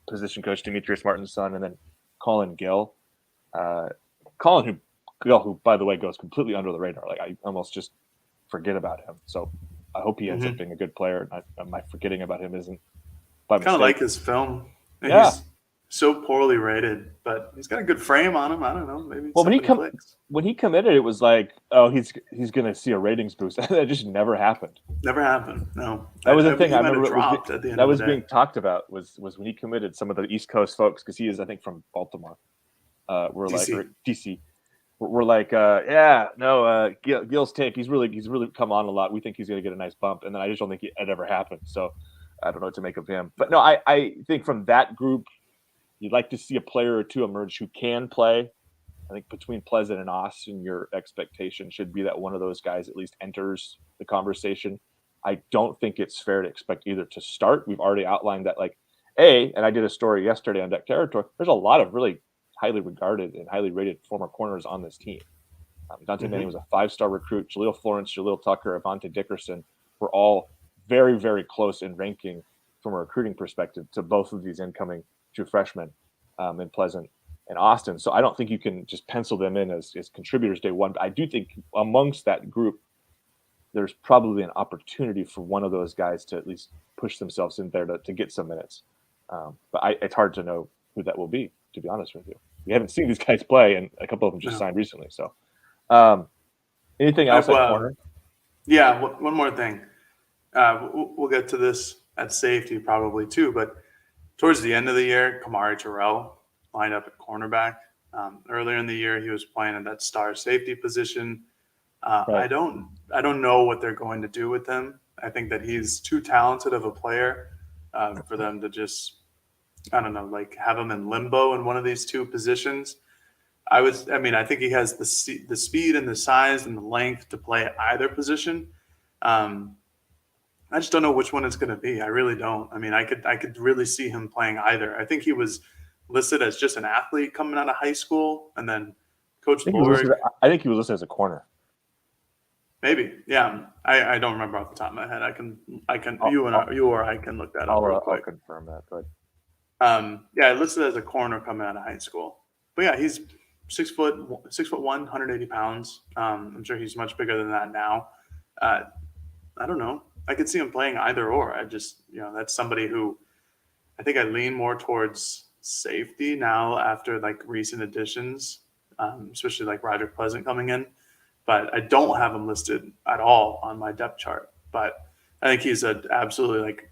position coach Demetrius Martin's son, and then Colin Gill. Colin, who by the way goes completely under the radar. Like I almost just forget about him. So I hope he ends up being a good player. My forgetting about him isn't by mistake. Kind of like his film. Yeah. He's so poorly rated, but he's got a good frame on him. I don't know. Maybe when he committed, it was like, oh, he's going to see a ratings boost. That just never happened. Never happened. No. That was the thing. I remember that was being talked about was when he committed. Some of the East Coast folks, because he is, I think, from Baltimore, were DC. Like, or DC. We're like, Gil's tape. He's really come on a lot. We think he's going to get a nice bump, and then I just don't think it ever happened. So I don't know what to make of him. But no, I think from that group, you'd like to see a player or two emerge who can play. I think between Pleasant and Austin, your expectation should be that one of those guys at least enters the conversation. I don't think it's fair to expect either to start. We've already outlined that, and I did a story yesterday on Deck Territory. There's a lot of really highly regarded and highly rated former corners on this team. Dante Manning was a 5-star recruit. Jaleel Florence, Jaleel Tucker, Avante Dickerson were all very, very close in ranking from a recruiting perspective to both of these incoming true freshmen in Pleasant and Austin. So I don't think you can just pencil them in as contributors day one. But I do think amongst that group, there's probably an opportunity for one of those guys to at least push themselves in there to get some minutes. But it's hard to know who that will be, to be honest with you. We haven't seen these guys play, and a couple of them just signed recently. So anything else at corner? Yeah, one more thing. We'll get to this at safety probably too, but towards the end of the year, Kamari Terrell lined up at cornerback. Earlier in the year, he was playing at that star safety position. Right. I don't know what they're going to do with him. I think that he's too talented of a player for them to just, have him in limbo in one of these two positions. I think he has the speed and the size and the length to play either position. I just don't know which one it's going to be. I really don't. I mean, I could really see him playing either. I think he was listed as just an athlete coming out of high school, and then Coach Borg. I think he was listed as a corner. Maybe, yeah. I don't remember off the top of my head. I can. You or I can look that up real quick. I'll confirm that. But listed as a corner coming out of high school. But yeah, he's 6'1", 180 pounds. I'm sure he's much bigger than that now. I don't know. I could see him playing either or. I just, that's somebody who I think I lean more towards safety now after like recent additions, especially like Roger Pleasant coming in. But I don't have him listed at all on my depth chart. But I think he's a absolutely like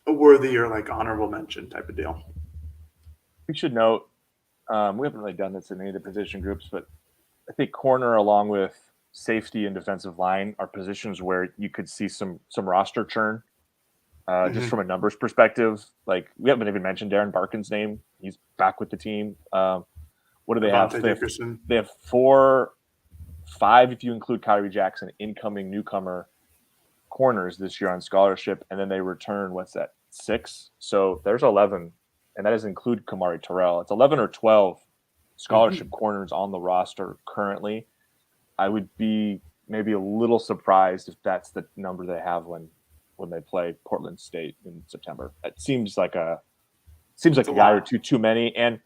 a worthy or like honorable mention type of deal. We should note we haven't really done this in any of the position groups, but I think corner along with safety and defensive line are positions where you could see some roster churn. Just Mm-hmm. from a numbers perspective, like we haven't even mentioned Darren Barkin's name. He's back with the team. What do they have? Avante Dickerson. They have 4, 5 if you include Kyrie Jackson, incoming newcomer corners this year on scholarship, and then they return what's that 6? So there's 11, and that doesn't include Kamari Terrell. It's 11 or 12 scholarship Mm-hmm. corners on the roster currently. I would be maybe a little surprised if that's the number they have when they play Portland State in September. It seems like a It's a guy or lot. two too many, and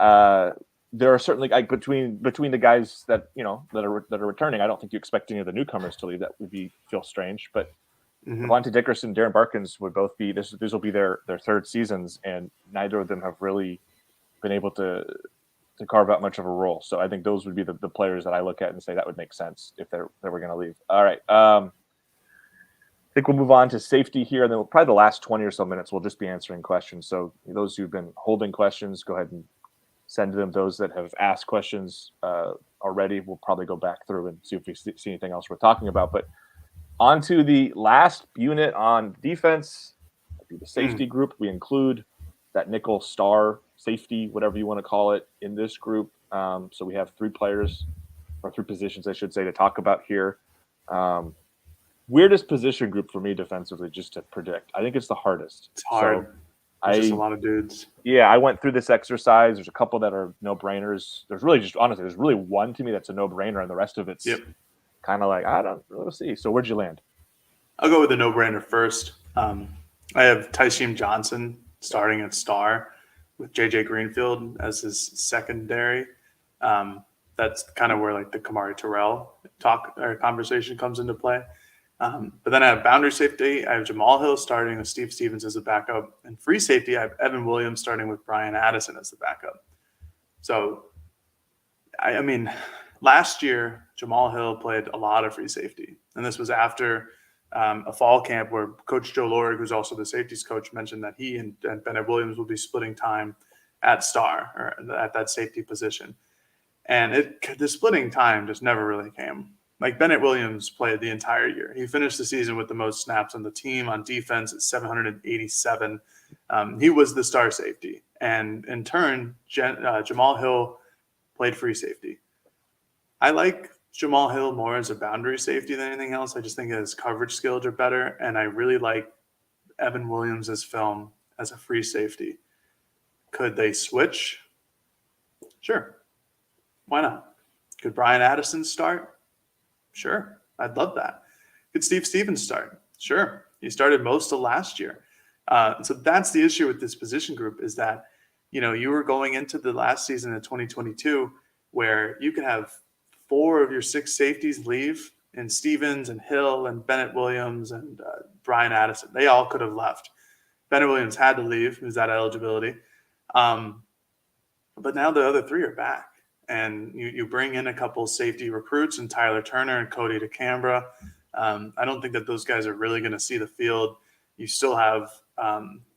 uh, there are certainly like between the guys that that are returning. I don't think you expect any of the newcomers to leave. That would feel strange. But Mm-hmm. Avante Dickerson, Darren Barkins would both be this. These will be their third seasons, and neither of them have really been able to carve out much of a role. So I think those would be the players that I look at and say that would make sense if they were going to leave. All right. I think we'll move on to safety here, and then probably the last 20 or so minutes we'll just be answering questions. So those who've been holding questions, go ahead and send them. Those that have asked questions already, we'll probably go back through and see if we see anything else we're talking about. But on to the last unit on defense, the safety group. We include that nickel star safety, whatever you want to call it, in this group. So we have 3 players, or 3 positions, I should say, to talk about here. Weirdest position group for me defensively, just to predict. I think it's the hardest. It's hard. So There's just a lot of dudes. I went through this exercise. There's a couple that are no brainers. There's really just honestly, there's really one to me that's a no brainer, and the rest of it's kind of like I don't really see. So where'd you land? I'll go with the no brainer first. I have Tysheem Johnson starting at star with JJ Greenfield as his secondary. That's kind of where like the Kamari Terrell talk or conversation comes into play. But then I have boundary safety. I have Jamal Hill starting with Steve Stevens as a backup. And free safety, I have Evan Williams starting with Brian Addison as the backup. So, I mean, last year, Jamal Hill played a lot of free safety. And this was after a fall camp where Coach Joe Lorig, who's also the safeties coach, mentioned that he and Bennett Williams will be splitting time at star or at that safety position. And the splitting time just never really came. Like Bennett Williams played the entire year. He finished the season with the most snaps on the team on defense at 787. He was the star safety. And in turn, Jamal Hill played free safety. I like Jamal Hill more as a boundary safety than anything else. I just think his coverage skills are better. And I really like Evan Williams' film as a free safety. Could they switch? Sure. Why not? Could Brian Addison start? Sure. I'd love that. Could Steve Stevens start? Sure. He started most of last year. So that's the issue with this position group is that, you were going into the last season of 2022 where you could have 4 of your 6 safeties leave, and Stevens and Hill and Bennett Williams and Brian Addison. They all could have left. Bennett Williams had to leave. He was at eligibility. But now the other 3 are back. And you bring in a couple safety recruits and Tyler Turner and Cody DeCambra. I don't think that those guys are really going to see the field. You still have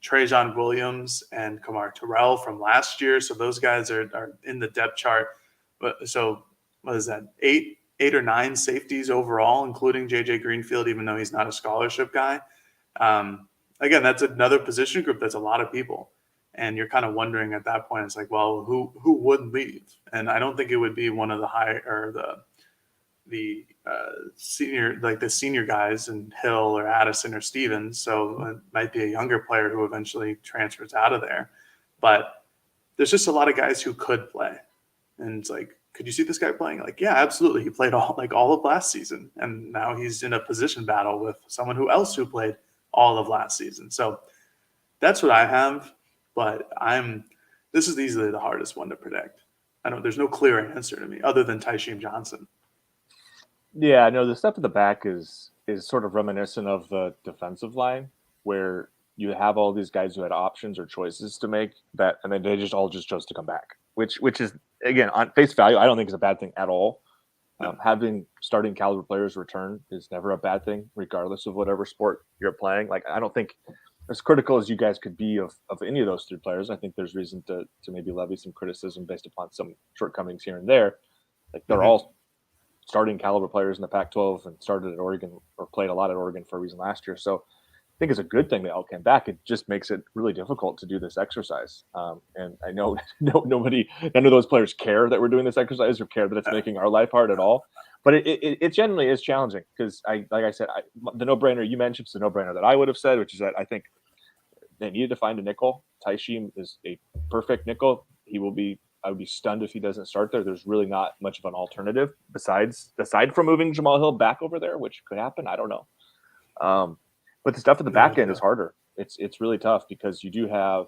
Trajan Williams and Kamar Terrell from last year. So those guys are in the depth chart. So what is that? 8 or 9 safeties overall, including JJ Greenfield, even though he's not a scholarship guy. Again, that's another position group. That's a lot of people. And you're kind of wondering at that point, it's like, well, who would leave? And I don't think it would be one of the high or the senior, like the senior guys in Hill or Addison or Stevens. So it might be a younger player who eventually transfers out of there. But there's just a lot of guys who could play. And it's like, could you see this guy playing? Like, yeah, absolutely. He played all of last season. And now he's in a position battle with someone who played all of last season. So that's what I have. But this is easily the hardest one to predict. There's no clear answer to me other than Tysheem Johnson. Yeah, no, the stuff at the back is sort of reminiscent of the defensive line where you have all these guys who had options or choices to make that, and then they just all just chose to come back, which is, again, on face value, I don't think is a bad thing at all. Having starting caliber players return is never a bad thing, regardless of whatever sport you're playing. Like, I don't think, as critical as you guys could be of any of those three players, I think there's reason to maybe levy some criticism based upon some shortcomings here and there. Like, they're all starting caliber players in the Pac-12 and started at Oregon or played a lot at Oregon for a reason last year. So I think it's a good thing they all came back. It just makes it really difficult to do this exercise. And I know none of those players care that we're doing this exercise or care that it's making our life hard at all. But it generally is challenging because, like I said, the no-brainer you mentioned is the no-brainer that I would have said, which is that I think they needed to find a nickel. Taishim is a perfect nickel. I would be stunned if he doesn't start there. There's really not much of an alternative aside from moving Jamal Hill back over there, which could happen. I don't know. But the stuff at the back end is harder. It's really tough because you do have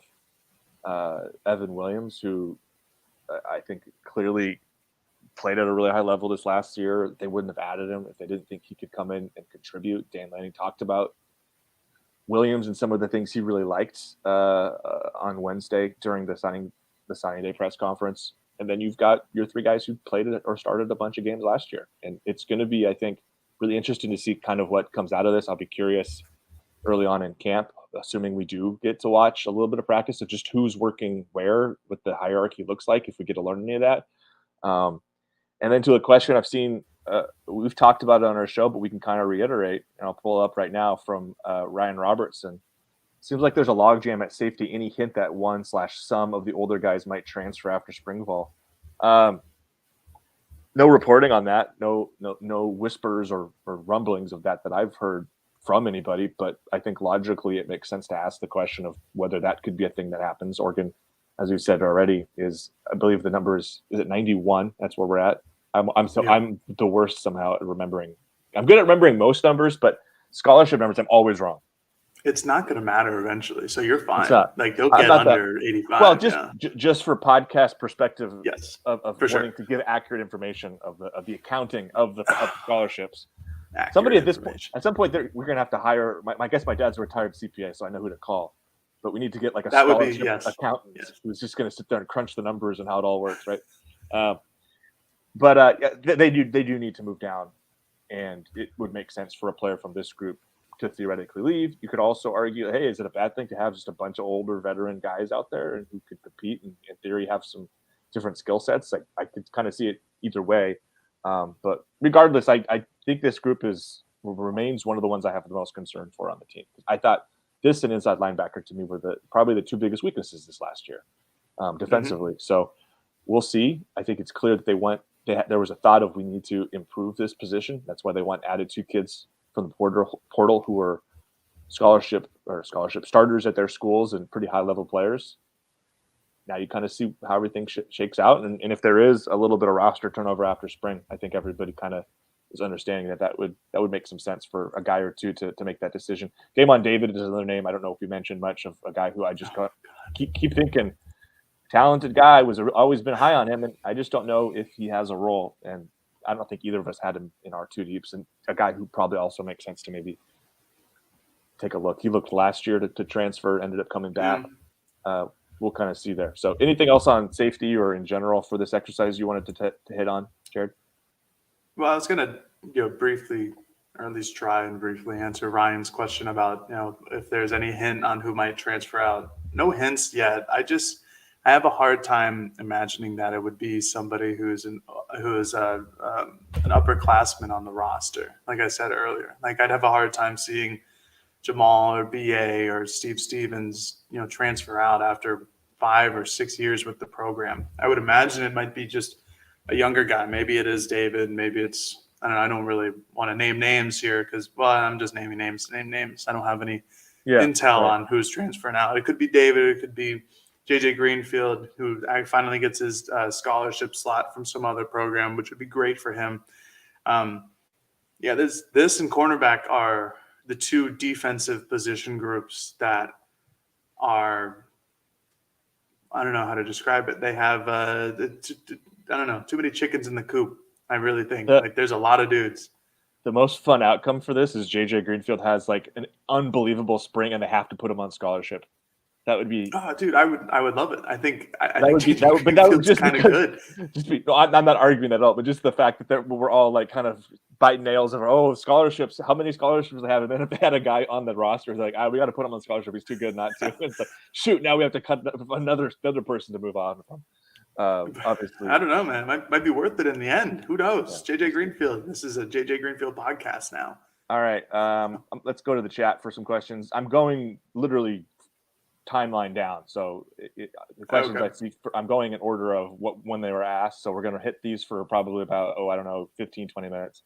Evan Williams, who I think clearly played at a really high level this last year. They wouldn't have added him if they didn't think he could come in and contribute. Dan Lanning talked about Williams and some of the things he really liked on Wednesday during the signing day press conference. And then you've got your three guys who played or started a bunch of games last year. And it's going to be, I think, really interesting to see kind of what comes out of this. I'll be curious early on in camp, assuming we do get to watch a little bit of practice of just who's working where, what the hierarchy looks like, if we get to learn any of that. And then to a question I've seen, we've talked about it on our show, but we can kind of reiterate, and I'll pull up right now from Ryan Robertson. Seems like there's a logjam at safety. Any hint that one/some of the older guys might transfer after spring ball? No reporting on that. No whispers or rumblings of that I've heard from anybody, but I think logically it makes sense to ask the question of whether that could be a thing that happens. Oregon, as we've said already, I believe the number is it 91? That's where we're at. I'm the worst somehow at remembering. I'm good at remembering most numbers, but scholarship numbers I'm always wrong. It's not going to matter eventually, so you're fine. Like they'll I'm get under 85. Well, just for podcast perspective, yes, of wanting to give accurate information of the accounting of scholarships. Somebody at some point, we're going to have to hire. I guess my dad's a retired CPA, so I know who to call. But we need to get like a scholarship accountant who's just going to sit there and crunch the numbers and how it all works, right? But they do need to move down, and it would make sense for a player from this group to theoretically leave. You could also argue, hey, is it a bad thing to have just a bunch of older veteran guys out there and who could compete and in theory have some different skill sets? Like, I could kind of see it either way. But regardless, I think this group remains one of the ones I have the most concern for on the team. I thought this and inside linebacker to me were probably the two biggest weaknesses this last year defensively. So we'll see. I think it's clear that there was a thought of we need to improve this position. That's why they added two kids from the portal who were scholarship starters at their schools and pretty high level players. Now you kind of see how everything shakes out. And if there is a little bit of roster turnover after spring, I think everybody kind of is understanding that would make some sense for a guy or two to make that decision. Damon David is another name. I don't know if you mentioned much of a guy who I just keep thinking talented guy, was always been high on him. And I just don't know if he has a role. And I don't think either of us had him in our two deeps, and a guy who probably also makes sense to maybe take a look. He looked last year to transfer, ended up coming back. We'll kind of see there. So anything else on safety or in general for this exercise you wanted to hit on, Jared? Well, I was going to briefly, or at least try and briefly answer Ryan's question about, if there's any hint on who might transfer out. No hints yet. I have a hard time imagining that it would be somebody who is an upperclassman on the roster. Like I said earlier, like I'd have a hard time seeing Jamal or BA or Steve Stevens, transfer out after 5 or 6 years with the program. I would imagine it might be just a younger guy. Maybe it is David. Maybe it's, I don't know. I don't really want to name names here because, I'm just naming names to name names. I don't have any intel on who's transferring out. It could be David. It could be JJ Greenfield, who finally gets his scholarship slot from some other program, which would be great for him. This and cornerback are the two defensive position groups that are, I don't know how to describe it. They have, too many chickens in the coop. I really think like there's a lot of dudes. the most fun outcome for this is JJ Greenfield has like an unbelievable spring and they have to put him on scholarship. That would be Oh, dude, I would love it. I think but that would Greenfield's just kind of because good. no, I'm not arguing that at all, but just the fact that we're all like kind of biting nails of scholarships. How many scholarships they have? And then if they had a guy on the roster, it's like we got to put him on scholarship. He's too good not to. It's like shoot, now we have to cut another person to move on from. Obviously, I don't know, man. Might be worth it in the end. Who knows? Yeah. JJ Greenfield. This is a JJ Greenfield podcast now. All right, let's go to the chat for some questions. I'm going literally timeline down, so the questions I see, I'm going in order of when they were asked. So we're going to hit these for probably about 15, 20 minutes.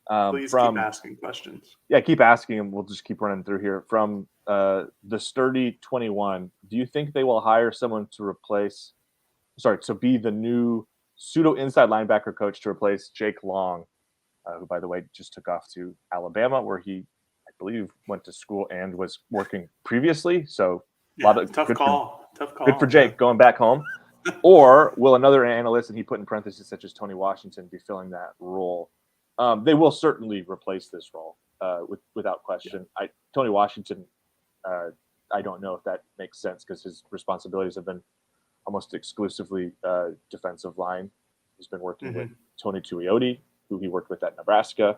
Please keep asking questions. Yeah, keep asking them. We'll just keep running through here. From the Sturdy 21, do you think they will hire someone to be the new pseudo inside linebacker coach to replace Jake Long, who, by the way, just took off to Alabama, where he, I believe, went to school and was working previously. So tough call. Good for Jake going back home. Or will another analyst, and he put in parentheses such as Tony Washington, be filling that role? They will certainly replace this role without question. Yeah. Tony Washington, I don't know if that makes sense because his responsibilities have been almost exclusively defensive line. He's been working with Tony Tuioti, who he worked with at Nebraska.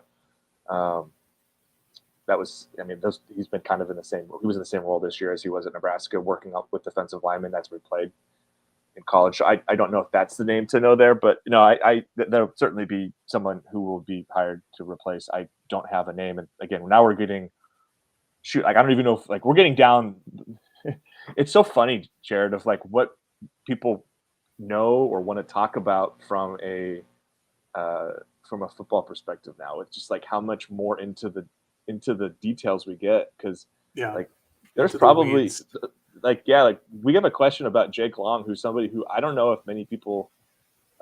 He's been kind of he was in the same role this year as he was at Nebraska, working up with defensive linemen. That's where he played in college. So I don't know if that's the name to know there, but there'll certainly be someone who will be hired to replace. I don't have a name. And again, now we're getting I don't even know if we're getting down. It's so funny, Jared, of what people know or want to talk about from a football perspective now. It's just how much more into the details we get, because there's probably we have a question about Jake Long, who's somebody who I don't know if many people,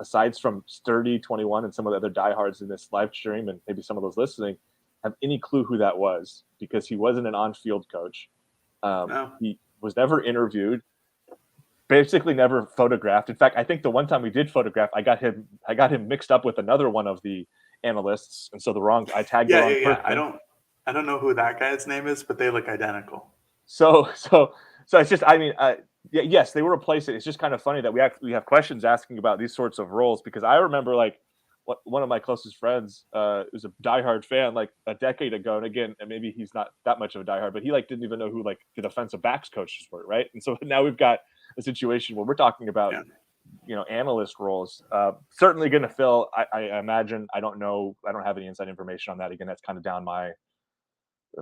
aside from Sturdy 21 and some of the other diehards in this live stream and maybe some of those listening, have any clue who that was, because he wasn't an on-field coach. No. He was never interviewed, basically never photographed. In fact, I think the one time we did photograph, I got him mixed up with another one of the analysts, and so I tagged the wrong person. I don't know who that guy's name is, but they look identical. So it's just, yes, they will replace it. It's just kind of funny that we have questions asking about these sorts of roles, because I remember one of my closest friends was a diehard fan a decade ago, and again, and maybe he's not that much of a diehard, but he didn't even know who the defensive backs coaches were, right? And so now we've got a situation where we're talking about analyst roles. Certainly going to fill. I imagine. I don't know. I don't have any inside information on that. Again, that's kind of down my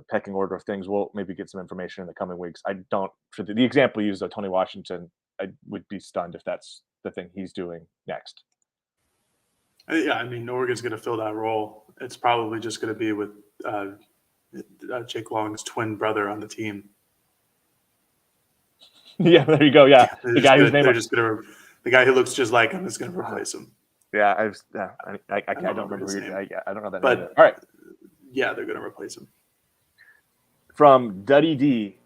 pecking order of things. We'll maybe get some information in the coming weeks. I don't, for the example you used of Tony Washington, I would be stunned if that's the thing he's doing next. Yeah, I mean, Oregon's going to fill that role. It's probably just going to be with Jake Long's twin brother on the team. Yeah, there you go. Yeah, the guy whose name the guy who looks just like him is going to replace him. Yeah, I don't remember his name. I don't know that. But name. All right. Yeah, they're going to replace him. From Duddy D,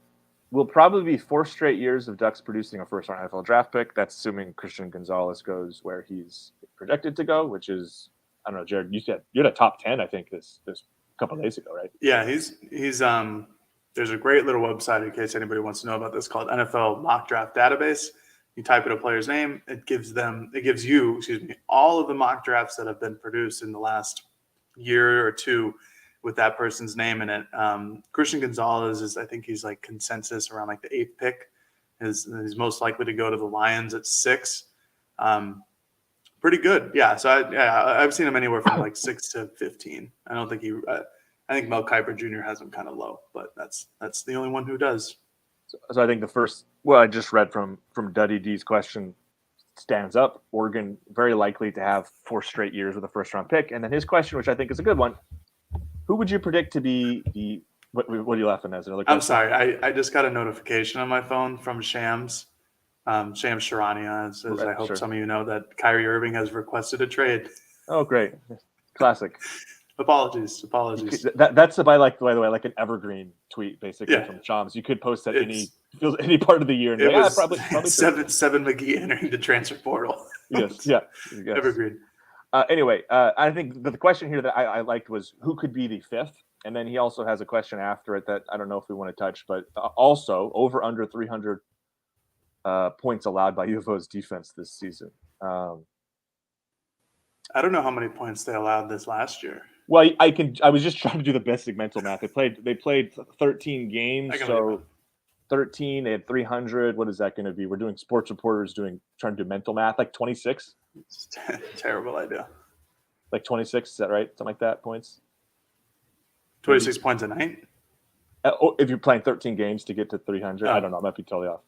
will probably be 4 straight years of Ducks producing a first-round NFL draft pick. That's assuming Christian Gonzalez goes where he's projected to go, which is, I don't know, Jared, you said you're the top 10, I think, this couple of days ago, right? Yeah, he's there's a great little website in case anybody wants to know about this called NFL Mock Draft Database. You type in a player's name, it gives you all of the mock drafts that have been produced in the last year or two with that person's name in it. Christian Gonzalez I think he's consensus around the 8th pick. He's most likely to go to the Lions at 6. Pretty good. Yeah. So I've seen him anywhere from 6 to 15. I don't think I think Mel Kiper Jr. has him kind of low, but that's the only one who does. So I think the first, I just read from Duddy D's question stands up. Oregon very likely to have 4 straight years with a first-round pick. And then his question, which I think is a good one, who would you predict to be the – what are you laughing at? I'm sorry. I just got a notification on my phone from Shams. Shams Sharania says, I hope some of you know that Kyrie Irving has requested a trade. Oh, great. Classic. Apologies. That's by an evergreen tweet, basically, from Shams. You could post that any part of the year. And probably Seven McGee entering the transfer portal. Yes. Evergreen. Anyway, I think the question here that I liked was who could be the fifth, and then he also has a question after it that I don't know if we want to touch, but also over under 300 points allowed by U of O's defense this season. I don't know how many points they allowed this last year. Well, I was just trying to do the basic mental math. They played 13 games, so 13. They had 300. What is that going to be? We're doing sports reporters trying to do mental math, like 26. It's a terrible idea. Like 26, is that right? Something like that. Points. 26 points a night. If you're playing 13 games to get to 300, I don't know. I might be totally off.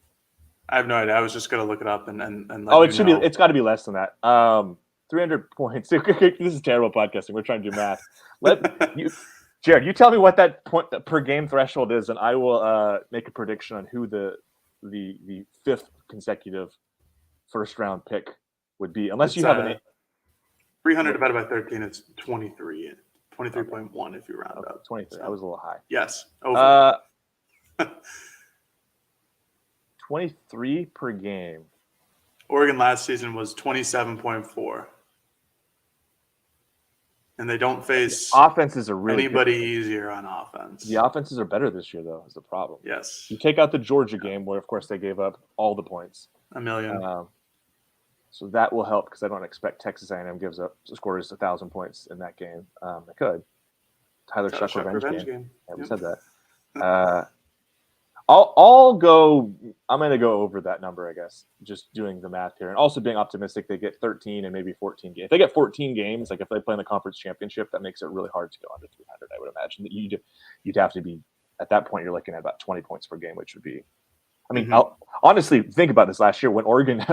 I have no idea. I was just gonna look it up and let you know. It's got to be less than that. 300 points. This is terrible podcasting. We're trying to do math. Jared, you tell me what that point per game threshold is, and I will make a prediction on who the fifth consecutive first round pick would be. Unless you have an 300 divided by 13, it's 23. 23.1 if you round up. 23. So. I was a little high. Yes. Over. 23 per game. Oregon last season was 27.4. And they don't face offenses are really anybody easier on offense. The offenses are better this year, though, is the problem. Yes. You take out the Georgia game, where, of course, they gave up all the points. A million. So that will help because I don't expect Texas A&M scores 1,000 points in that game. They could. Tyler Shuck revenge game. Yeah, we said that. I'm going to go over that number, I guess, just doing the math here. And also being optimistic, they get 13 and maybe 14 games. If they get 14 games, like if they play in the conference championship, that makes it really hard to go under 300, I would imagine. That you'd have to be, at that point, you're looking at about 20 points per game, which would be, I mean, honestly, think about this last year when Oregon,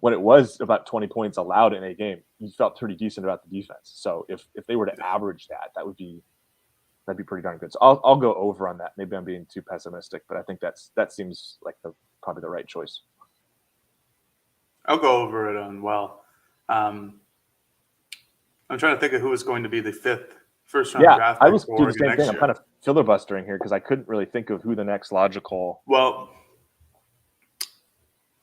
when it was about 20 points allowed in a game, you felt pretty decent about the defense. So if they were to average that'd be pretty darn good. So I'll go over on that. Maybe I'm being too pessimistic, but I think that seems like probably the right choice. I'll go over it on I'm trying to think of who is going to be the first round draft pick. I was doing the same thing. I'm kind of filibustering here because I couldn't really think of who the next logical. Well,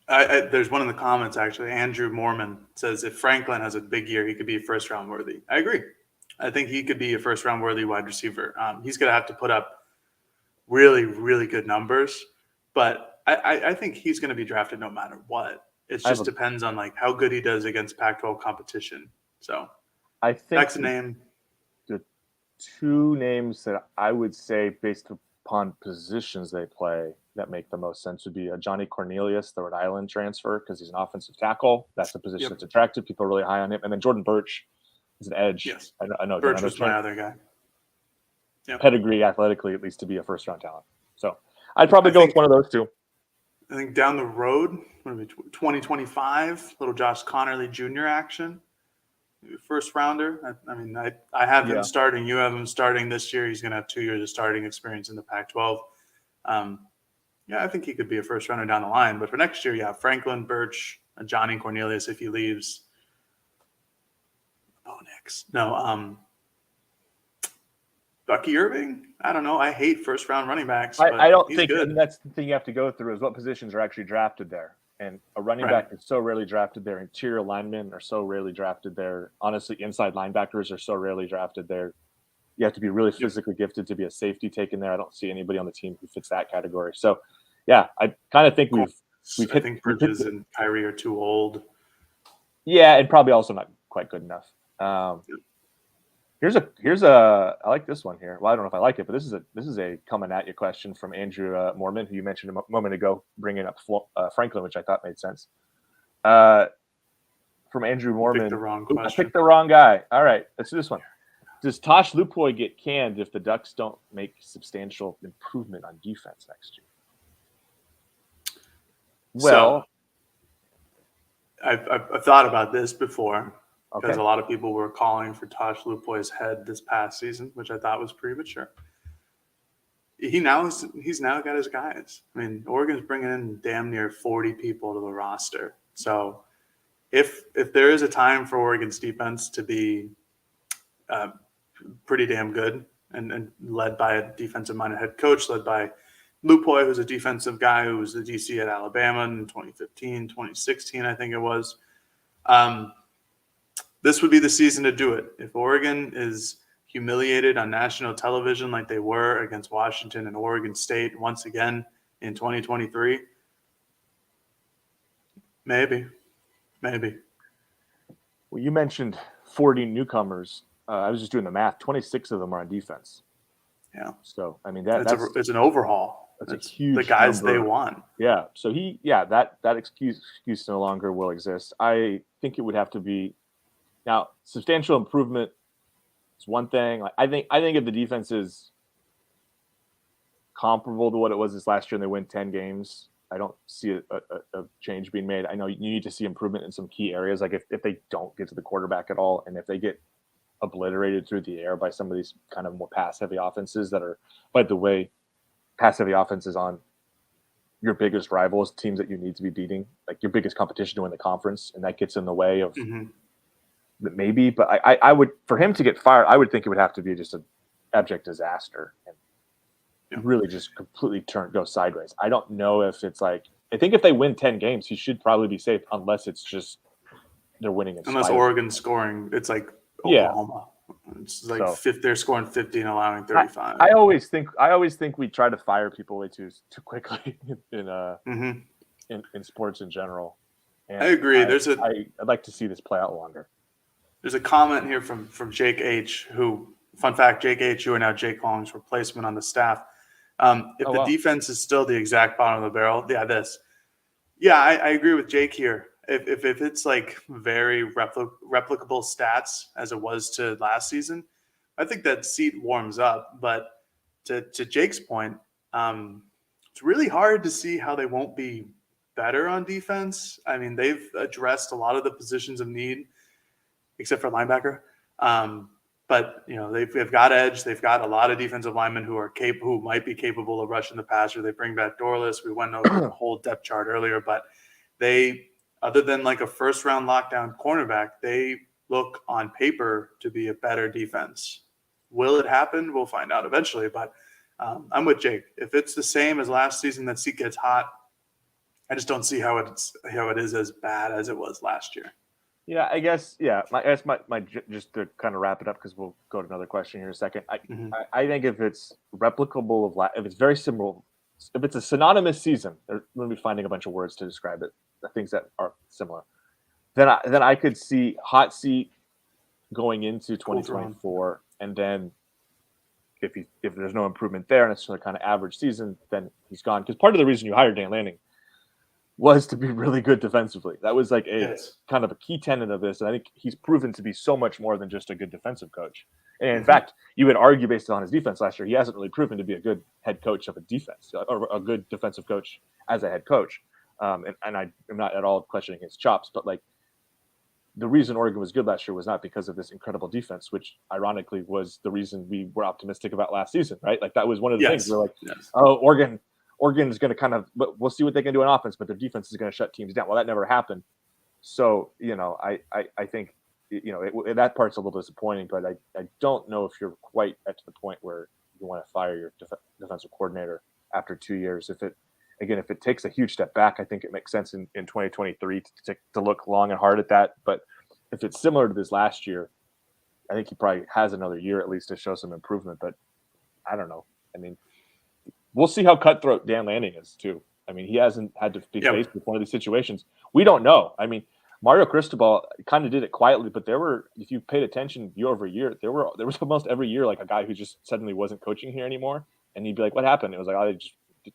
there's one in the comments actually. Andrew Mormon says if Franklin has a big year, he could be first round worthy. I agree. I think he could be a first round worthy wide receiver. He's going to have to put up really, really good numbers, but I think he's going to be drafted no matter what. It just depends on like how good he does against Pac-12 competition. So I think next name. The two names that I would say based upon positions they play that make the most sense would be Johnny Cornelius, the Rhode Island transfer, because he's an offensive tackle. That's a position that's attractive. People are really high on him. And then Jordan Birch is an edge. Yes. I know. Birch was my other guy. Yep. Pedigree athletically, at least to be a first-round talent. So I'd probably go with one of those two. I think down the road, 2025, little Josh Connerly Jr. action. First rounder. I mean, I have him starting. You have him starting this year. He's going to have 2 years of starting experience in the Pac-12. I think he could be a first rounder down the line. But for next year, Franklin, Birch, Johnny Cornelius if he leaves. Oh, Nix. No, Bucky Irving? I don't know. I hate first round running backs. I don't think good. And that's the thing you have to go through is what positions are actually drafted there. And a running back is so rarely drafted there. Interior linemen are so rarely drafted there. Honestly, inside linebackers are so rarely drafted there. You have to be really physically gifted to be a safety taken there. I don't see anybody on the team who fits that category. So, I kind of think we've hit. I think Bridges and Kyrie are too old. Yeah, and probably also not quite good enough. Here's a I like this one here. Well, I don't know if I like it, but this is a coming at you question from Andrew Mormon, who you mentioned a moment ago, bringing up Franklin, which I thought made sense. From Andrew Mormon, I picked the wrong guy. All right, let's do this one. Does Tosh Lupoy get canned if the Ducks don't make substantial improvement on defense next year? Well, so, I've thought about this before. Because a lot of people were calling for Tosh Lupoy's head this past season, which I thought was premature. He's now got his guys. I mean, Oregon's bringing in damn near 40 people to the roster. So if there is a time for Oregon's defense to be pretty damn good and led by a defensive-minded head coach, led by Lupoy, who's a defensive guy who was the DC at Alabama in 2015, 2016, I think it was. this would be the season to do it. If Oregon is humiliated on national television like they were against Washington and Oregon State once again in 2023, maybe. Well, you mentioned 40 newcomers. I was just doing the math. 26 of them are on defense. Yeah. So, I mean, it's an overhaul. That's a huge the guys number. they want. Yeah. So that excuse no longer will exist. I think it would have to be now substantial improvement is one thing. Like, I think if the defense is comparable to what it was this last year and they win 10 games, I don't see a change being made. I know you need to see improvement in some key areas, like if they don't get to the quarterback at all, and if they get obliterated through the air by some of these kind of more pass-heavy offenses that are, by the way, pass-heavy offenses on your biggest rivals, teams that you need to be beating, like your biggest competition to win the conference, and that gets in the way of maybe. But I would, for him to get fired, I would think it would have to be just an abject disaster and really just completely go sideways. I don't know if it's like, I think if they win 10 games, he should probably be safe, unless it's just they're winning. Unless Oregon's scoring, it's like Oklahoma. It's like they're scoring 50 and allowing 35. I always think we try to fire people way too quickly in sports in general. And I agree. I'd like to see this play out longer. There's a comment here from Jake H. Who, fun fact, Jake H. You are now Jake Long's replacement on the staff. If defense is still the exact bottom of the barrel, I agree with Jake here. If it's like very replicable stats as it was to last season, I think that seat warms up. But to Jake's point, it's really hard to see how they won't be better on defense. I mean, they've addressed a lot of the positions of need, except for linebacker. But they've got edge. They've got a lot of defensive linemen who might be capable of rushing the passer. They bring back Dorless. We went over the whole depth chart earlier, but they, other than like a first round lockdown cornerback, they look on paper to be a better defense. Will it happen? We'll find out eventually. But I'm with Jake. If it's the same as last season, that seat gets hot. I just don't see how it is as bad as it was last year. Yeah, I guess. Yeah, my just to kind of wrap it up, because we'll go to another question here in a second. I think if it's replicable if it's very similar, if it's a synonymous season, they're going to be finding a bunch of words to describe it, the things that are similar. Then I could see hot seat going into 2024, and then if there's no improvement there and it's a kind of average season, then he's gone. Because part of the reason you hired Dan Lanning was to be really good defensively. That was like kind of a key tenet of this. And I think he's proven to be so much more than just a good defensive coach. And in fact, you would argue based on his defense last year, he hasn't really proven to be a good head coach of a defense, or a good defensive coach as a head coach. And I'm not at all questioning his chops, but like the reason Oregon was good last year was not because of this incredible defense, which ironically was the reason we were optimistic about last season, right? Like that was one of the things we're like, Oregon is going to kind of, we'll see what they can do on offense, but their defense is going to shut teams down. Well, that never happened. So, I think, that part's a little disappointing, but I don't know if you're quite at the point where you want to fire your defensive coordinator after 2 years. If it takes a huge step back, I think it makes sense in 2023 to look long and hard at that. But if it's similar to this last year, I think he probably has another year at least to show some improvement, but I don't know. I mean, we'll see how cutthroat Dan Lanning is too. I mean, he hasn't had to be faced with one of these situations. We don't know. I mean, Mario Cristobal kind of did it quietly, but if you paid attention year over year, there was almost every year like a guy who just suddenly wasn't coaching here anymore, and he'd be like, "What happened?" It was like, "Oh, they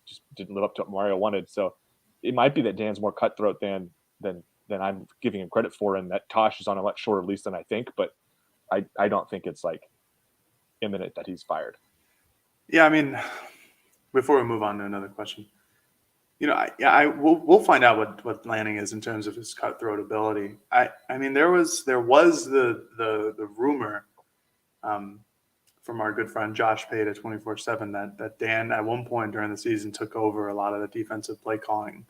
just didn't live up to what Mario wanted." So it might be that Dan's more cutthroat than I'm giving him credit for, and that Tosh is on a much shorter lease than I think. But I don't think it's like imminent that he's fired. Yeah, I mean, before we move on to another question, we'll find out what Lanning is in terms of his cutthroat ability. I mean, there was the rumor from our good friend Josh Pate at 24/7 that Dan at one point during the season took over a lot of the defensive play calling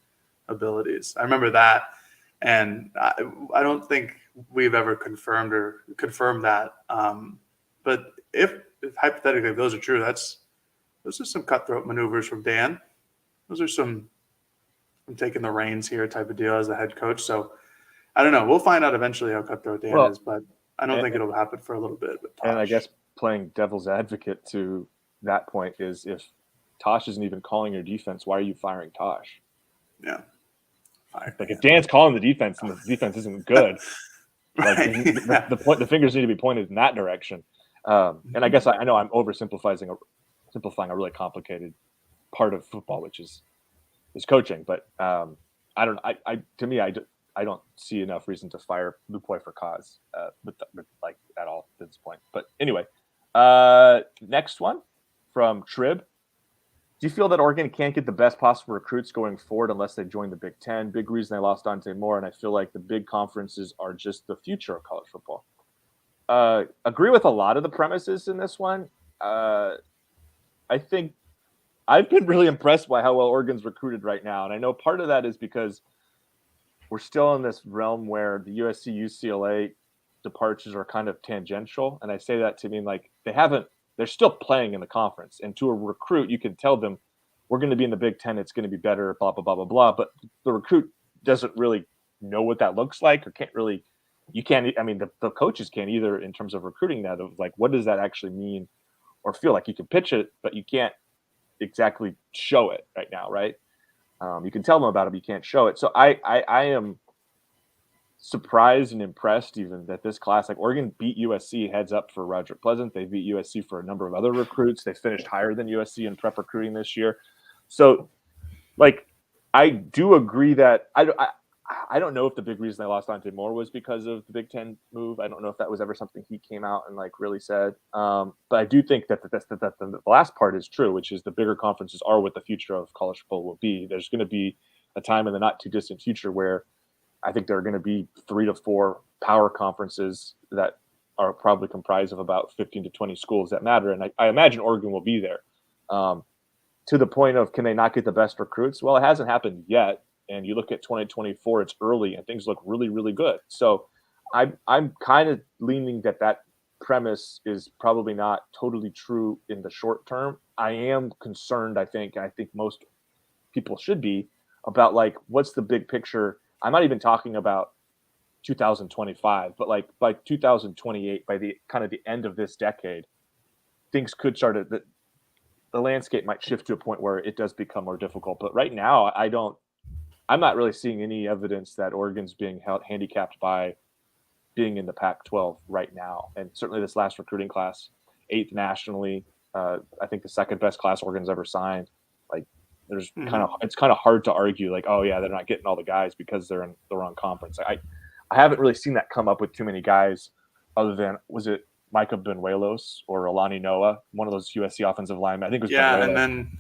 abilities. I remember that, and I don't think we've ever confirmed that. But if hypothetically if those are true, those are some cutthroat maneuvers from Dan. Those are some I'm taking the reins here type of deal as a head coach. So I don't know. We'll find out eventually how cutthroat Dan is, but I don't think and, it'll happen for a little bit with Tosh. and I guess playing devil's advocate to that point is if Tosh isn't even calling your defense, why are you firing Tosh? Yeah. Like if Dan's calling the defense and the defense isn't good, like right. the fingers need to be pointed in that direction. And I guess I know I'm oversimplifying a really complicated part of football, which is coaching. But I don't. I don't see enough reason to fire Lupoy for cause, with like at all at this point. But anyway, next one from Trib. Do you feel that Oregon can't get the best possible recruits going forward unless they join the Big Ten? Big reason they lost Dante Moore, and I feel like the big conferences are just the future of college football. Agree with a lot of the premises in this one. I think I've been really impressed by how well Oregon's recruited right now, and I know part of that is because we're still in this realm where the USC UCLA departures are kind of tangential, and I say that to mean like they're still playing in the conference, and to a recruit you can tell them we're going to be in the Big Ten, it's going to be better, blah blah blah blah blah, but the recruit doesn't really know what that looks like, or the coaches can't either in terms of recruiting that, of like what does that actually mean or feel like. You can pitch it, but you can't exactly show it right now, right? You can tell them about it, but you can't show it. So I am surprised and impressed even that this class, like Oregon beat USC, heads up for Roger Pleasant. They beat USC for a number of other recruits. They finished higher than USC in prep recruiting this year. So like, I do agree that I don't know if the big reason they lost Dante Moore was because of the Big Ten move. I don't know if that was ever something he came out and like really said. But I do think that the last part is true, which is the bigger conferences are what the future of college football will be. There's going to be a time in the not too distant future where I think there are going to be 3 to 4 power conferences that are probably comprised of about 15 to 20 schools that matter. And I imagine Oregon will be there. To the point of, can they not get the best recruits? Well, it hasn't happened yet. And you look at 2024, it's early and things look really, really good. So I'm kind of leaning that premise is probably not totally true in the short term. I am concerned, I think most people should be, about like, what's the big picture? I'm not even talking about 2025, but like by 2028, by the kind of the end of this decade, things could start to, the landscape might shift to a point where it does become more difficult. But right now, I'm not really seeing any evidence that Oregon's being handicapped by being in the Pac-12 right now. And certainly this last recruiting class, 8th nationally, I think the second best class Oregon's ever signed. Like, it's kind of hard to argue like, oh yeah, they're not getting all the guys because they're in the wrong conference. I haven't really seen that come up with too many guys, other than, was it Micah Benuelos or Alani Noah, one of those USC offensive linemen? I think it was Benuelos. And then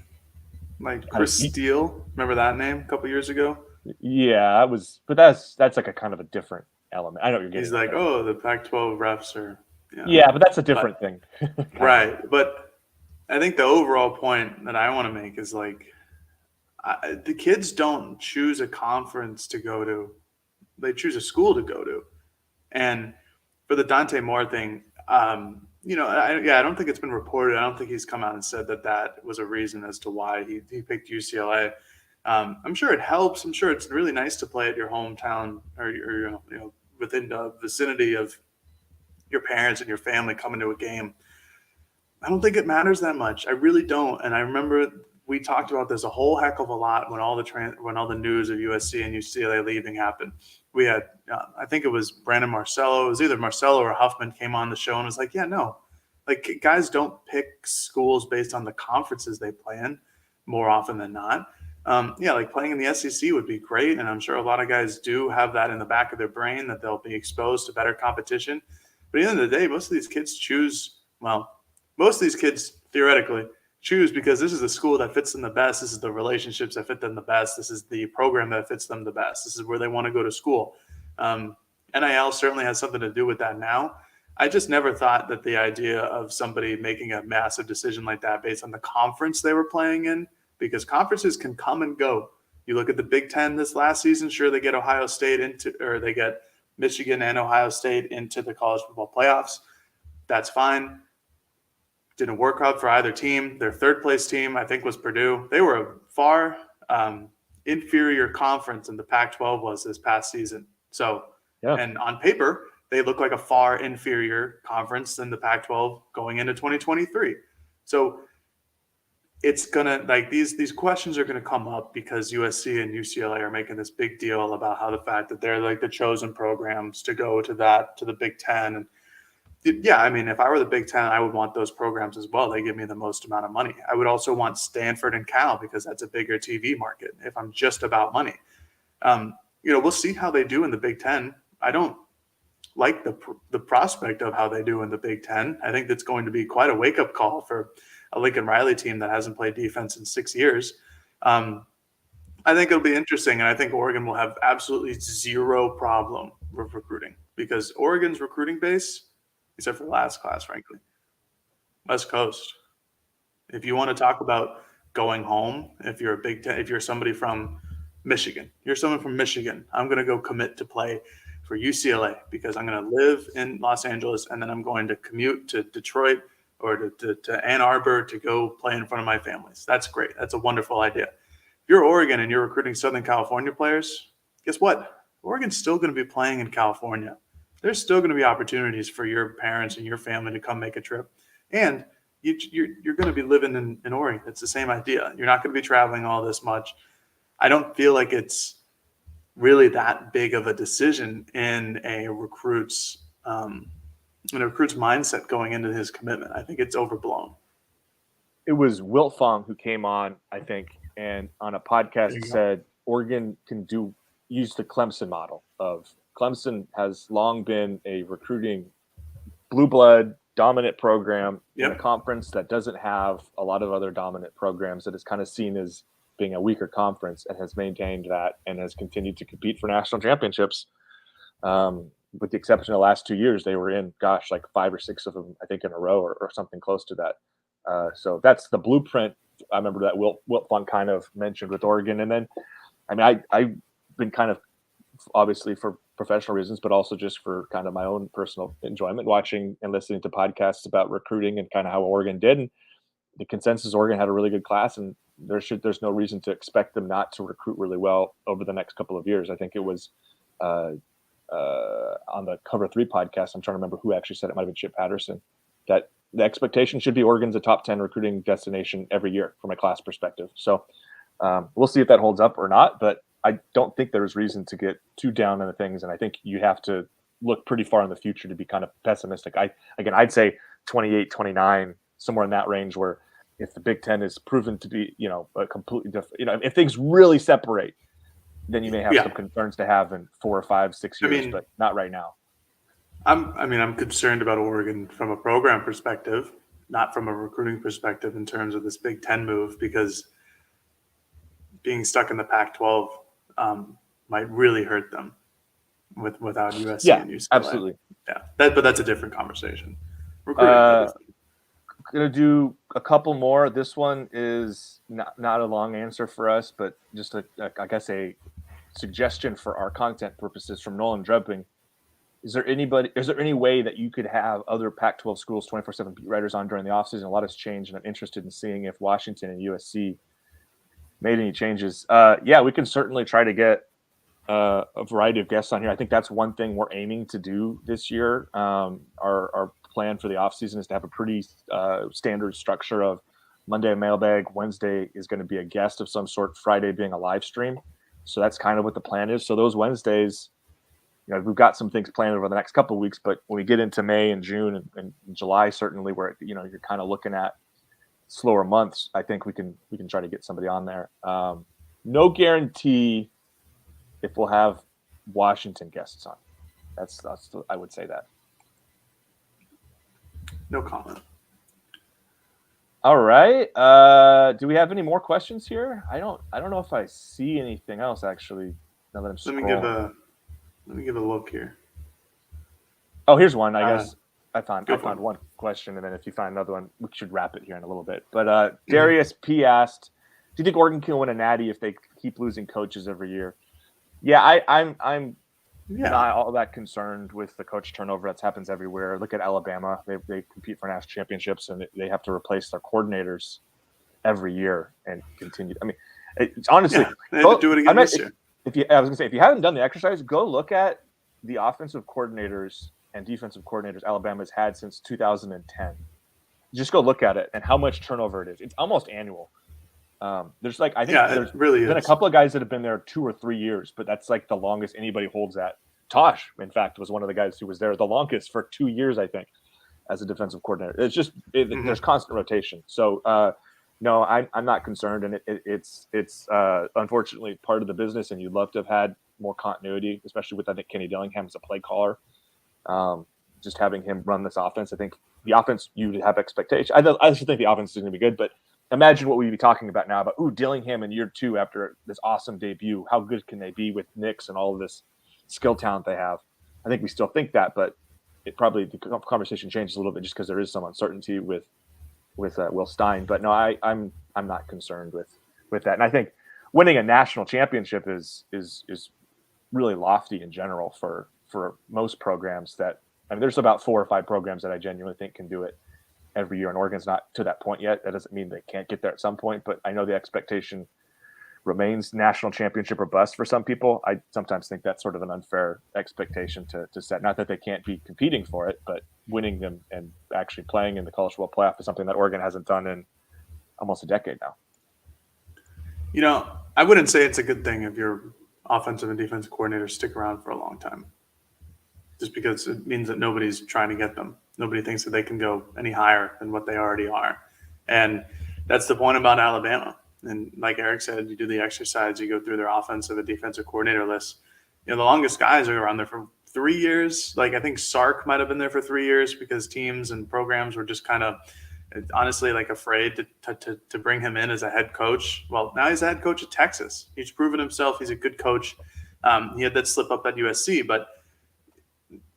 like Chris Steele, remember that name a couple years ago? Yeah, but that's like a kind of a different element. I know what you're getting. He's like, oh, the Pac-12 refs are. Yeah, but that's a different thing. Right, but I think the overall point that I want to make is like, the kids don't choose a conference to go to; they choose a school to go to. And for the Dante Moore thing, I don't think it's been reported. I don't think he's come out and said that was a reason as to why he picked UCLA. I'm sure it helps. I'm sure it's really nice to play at your hometown or within the vicinity of your parents and your family coming to a game. I don't think it matters that much. I really don't. And I remember we talked about this a whole heck of a lot when all the news of USC and UCLA leaving happened. We had, I think it was Brandon Marcello. It was either Marcello or Huffman came on the show and was like, yeah, no, like guys don't pick schools based on the conferences they play in more often than not. Like playing in the SEC would be great. And I'm sure a lot of guys do have that in the back of their brain that they'll be exposed to better competition. But at the end of the day, most of these kids theoretically choose because this is the school that fits them the best. This is the relationships that fit them the best. This is the program that fits them the best. This is where they want to go to school. NIL certainly has something to do with that now. I just never thought that the idea of somebody making a massive decision like that based on the conference they were playing in, because conferences can come and go. You look at the Big Ten this last season, sure, they get Ohio State they get Michigan and Ohio State into the college football playoffs. That's fine. Didn't work out for either team. Their third place team, I think, was Purdue. They were a far inferior conference than the Pac-12 was this past season. So Yeah. And on paper, they look like a far inferior conference than the Pac-12 going into 2023. So it's gonna like these questions are gonna come up because USC and UCLA are making this big deal about how the fact that they're like the chosen programs to go to the Big Ten. And yeah, I mean, if I were the Big Ten, I would want those programs as well. They give me the most amount of money. I would also want Stanford and Cal because that's a bigger TV market. If I'm just about money, we'll see how they do in the Big Ten. I don't like the prospect of how they do in the Big Ten. I think that's going to be quite a wake up call for a Lincoln Riley team that hasn't played defense in 6 years. I think it'll be interesting, and I think Oregon will have absolutely zero problem with recruiting because Oregon's recruiting base, except for the last class, frankly, West Coast. If you want to talk about going home, if you're a Big Ten, if you're somebody from Michigan, I'm going to go commit to play for UCLA because I'm going to live in Los Angeles and then I'm going to commute to Detroit or to Ann Arbor to go play in front of my families. That's great. That's a wonderful idea. If you're Oregon and you're recruiting Southern California players, guess what? Oregon's still going to be playing in California. There's still going to be opportunities for your parents and your family to come make a trip. And you're going to be living in Oregon. It's the same idea. You're not going to be traveling all this much. I don't feel like it's really that big of a decision in a recruit's mindset going into his commitment. I think it's overblown. It was Wilt Fong who came on, I think, and on a podcast said Oregon can use the Clemson model of Clemson has long been a recruiting blue blood dominant program in a conference that doesn't have a lot of other dominant programs that is kind of seen as being a weaker conference and has maintained that and has continued to compete for national championships. With the exception of the last 2 years, they were in, like 5 or 6 of them, I think, in a row or something close to that. So that's the blueprint. I remember that Wilt Fong kind of mentioned with Oregon. And then, I mean, I've been kind of, obviously for professional reasons, but also just for kind of my own personal enjoyment, watching and listening to podcasts about recruiting and kind of how Oregon did. And the consensus, Oregon had a really good class, and there's no reason to expect them not to recruit really well over the next couple of years. I think it was on the Cover 3 podcast, I'm trying to remember who actually said it, might have been Chip Patterson, that the expectation should be Oregon's a top 10 recruiting destination every year from a class perspective. So we'll see if that holds up or not, but I don't think there's reason to get too down on the things. And I think you have to look pretty far in the future to be kind of pessimistic. I'd say 28, 29, somewhere in that range, where if the Big Ten is proven to be, a completely different, if things really separate, then you may have some concerns to have in 4 or 5, 6 years, but not right now. I'm concerned about Oregon from a program perspective, not from a recruiting perspective in terms of this Big Ten move, because being stuck in the Pac-12 might really hurt them without USC and UCLA. Absolutely. Yeah, but that's a different conversation. Going to do a couple more. This one is not a long answer for us, but just a suggestion for our content purposes from Nolan Drubbing. Is there any way that you could have other Pac-12 schools 24/7 beat writers on during the offseason? A lot has changed, and I'm interested in seeing if Washington and USC made any changes. We can certainly try to get a variety of guests on here. I think that's one thing we're aiming to do this year. Our plan for the offseason is to have a pretty standard structure of Monday a mailbag, Wednesday is going to be a guest of some sort, Friday being a live stream. So that's kind of what the plan is. So those Wednesdays, we've got some things planned over the next couple of weeks, but when we get into May and June and July, certainly where, you're kind of looking at slower months, I think we can try to get somebody on there. No guarantee if we'll have Washington guests on. That's I would say that. No comment. All right. Do we have any more questions here? I don't know if I see anything else actually. Now that I'm scrolling. Let me give a look here. Oh, here's one. I guess I found one question, and then if you find another one, we should wrap it here in a little bit. But Darius P asked, "Do you think Oregon can win a Natty if they keep losing coaches every year?" Yeah, I'm not all that concerned with the coach turnover. That happens everywhere. Look at Alabama; they compete for national championships, and they have to replace their coordinators every year and continue. I mean, honestly, they have to do it again this year. I was gonna say, if you haven't done the exercise, go look at the offensive coordinators and defensive coordinators Alabama's had since 2010. Just go look at it and how much turnover it is. It's almost annual. There's like I think Yeah, there's it really been a is. couple of guys that have been there 2 or 3 years, but that's like the longest anybody holds that. Tosh, in fact, was one of the guys who was there the longest for 2 years, I think, as a defensive coordinator. It's just there's constant rotation. So no, I'm not concerned, and it's unfortunately part of the business, and you'd love to have had more continuity, especially with I think Kenny Dillingham as a play caller. Just having him run this offense, I think the offense you have expectations. I just think the offense is going to be good, but imagine what we'd be talking about now about Dillingham in year 2 after this awesome debut. How good can they be with Nix and all of this skill talent they have? I think we still think that, but it probably the conversation changes a little bit just because there is some uncertainty with Will Stein. But no, I'm not concerned with that, and I think winning a national championship is really lofty in general for most programs. That I mean, there's about 4 or 5 programs that I genuinely think can do it every year, and Oregon's not to that point yet. That doesn't mean they can't get there at some point, but I know the expectation remains national championship or bust for some people. I sometimes think that's sort of an unfair expectation to set. Not that they can't be competing for it, but winning them and actually playing in the college football playoff is something that Oregon hasn't done in almost a decade now. You know, I wouldn't say it's a good thing if your offensive and defensive coordinators stick around for a long time, just because it means that nobody's trying to get them. Nobody thinks that they can go any higher than what they already are. And that's the point about Alabama. And like Eric said, you do the exercise, you go through their offensive and defensive coordinator list. You know, the longest guys are around there for 3 years. Like I think Sark might have been there for 3 years because teams and programs were just kind of honestly like afraid to bring him in as a head coach. Well, now he's a head coach at Texas. He's proven himself. He's a good coach. He had that slip up at USC, but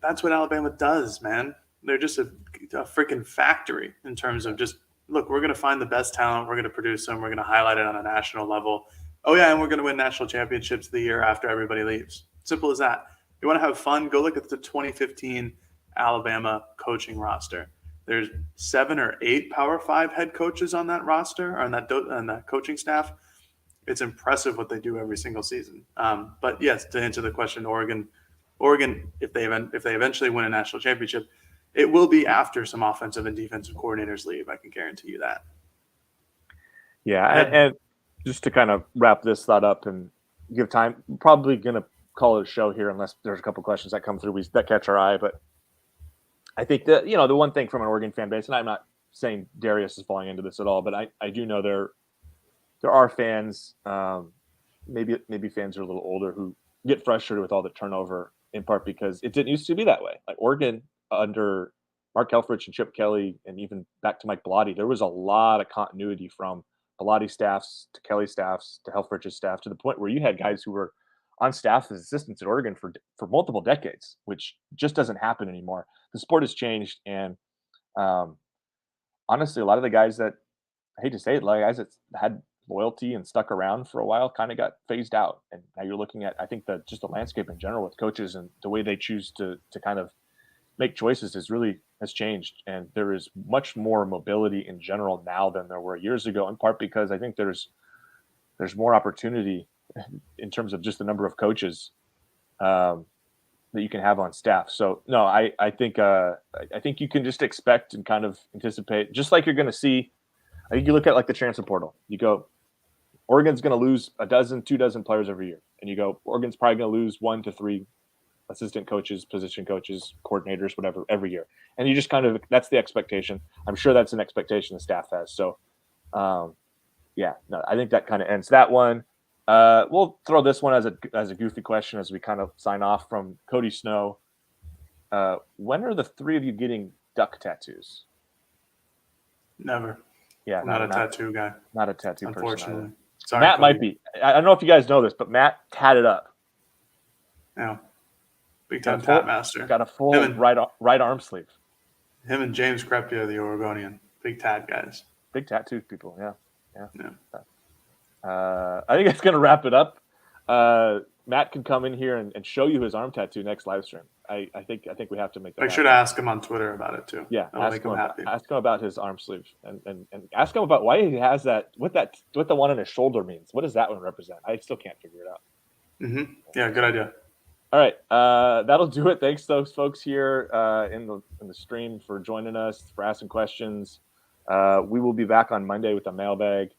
that's what Alabama does, man. They're just a freaking factory in terms of just, look, we're going to find the best talent. We're going to produce them. We're going to highlight it on a national level. Oh, yeah, and we're going to win national championships the year after everybody leaves. Simple as that. You want to have fun? Go look at the 2015 Alabama coaching roster. There's 7 or 8 Power 5 head coaches on that roster, on that coaching staff. It's impressive what they do every single season. But yes, to answer the question, Oregon, if they eventually win a national championship, it will be after some offensive and defensive coordinators leave. I can guarantee you that. Yeah, and just to kind of wrap this thought up and give time, we're probably going to call it a show here unless there's a couple questions that come through that catch our eye. But I think that, you know, the one thing from an Oregon fan base, and I'm not saying Darius is falling into this at all, but I do know there are fans, maybe fans are a little older who get frustrated with all the turnover, in part because it didn't used to be that way. Like Oregon under Mark Helfrich and Chip Kelly, and even back to Mike Bellotti, there was a lot of continuity from Bellotti staffs to Kelly staffs to Helfrich's staff, to the point where you had guys who were on staff as assistants at Oregon for multiple decades, which just doesn't happen anymore. The sport has changed, and honestly, a lot of the guys that, I hate to say it, like guys that had loyalty and stuck around for a while kind of got phased out. And now you're looking at, I think that just the landscape in general with coaches and the way they choose to kind of make choices has changed. And there is much more mobility in general now than there were years ago, in part because I think there's more opportunity in terms of just the number of coaches that you can have on staff. So no, I think you can just expect and kind of anticipate, just like you're going to see. I think you look at like the transfer portal, you go, Oregon's going to lose 2 dozen players every year. And you go, Oregon's probably going to lose 1 to 3 assistant coaches, position coaches, coordinators, whatever, every year. And you just kind of, that's the expectation. I'm sure that's an expectation the staff has. So, yeah, no, I think that kind of ends that one. We'll throw this one as a goofy question as we kind of sign off from Cody Snow. When are the 3 of you getting duck tattoos? Never. Yeah, I'm not a tattoo guy. Not a tattoo unfortunately. person. Sorry, Matt Cody. might be. I don't know if you guys know this, but Matt tatted up. Yeah. Big time tat master. Got a full right arm sleeve. Him and James Crepia, the Oregonian. Big tat guys. Big tattoo people, yeah. I think that's going to wrap it up. Matt can come in here and show you his arm tattoo next live stream. I think we have to make that Make sure to ask him on Twitter about it too. Yeah, that'll make him happy. Ask him about his arm sleeve and ask him about why he has that. What the one on his shoulder means. What does that one represent? I still can't figure it out. Mm-hmm. Yeah, good idea. All right, that'll do it. Thanks those folks here in the stream for joining us, for asking questions. We will be back on Monday with a mailbag.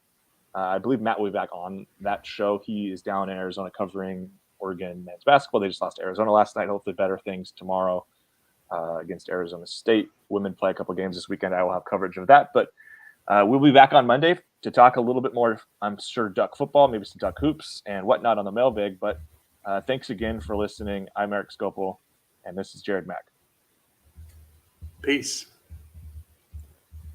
I believe Matt will be back on that show. He is down in Arizona covering Oregon men's basketball. They just lost to Arizona last night. Hopefully better things tomorrow against Arizona State. Women play a couple games this weekend. I will have coverage of that. But we'll be back on Monday to talk a little bit more, I'm sure, Duck football, maybe some Duck hoops and whatnot on the mailbag. But thanks again for listening. I'm Eric Scopel, and this is Jared Mack. Peace.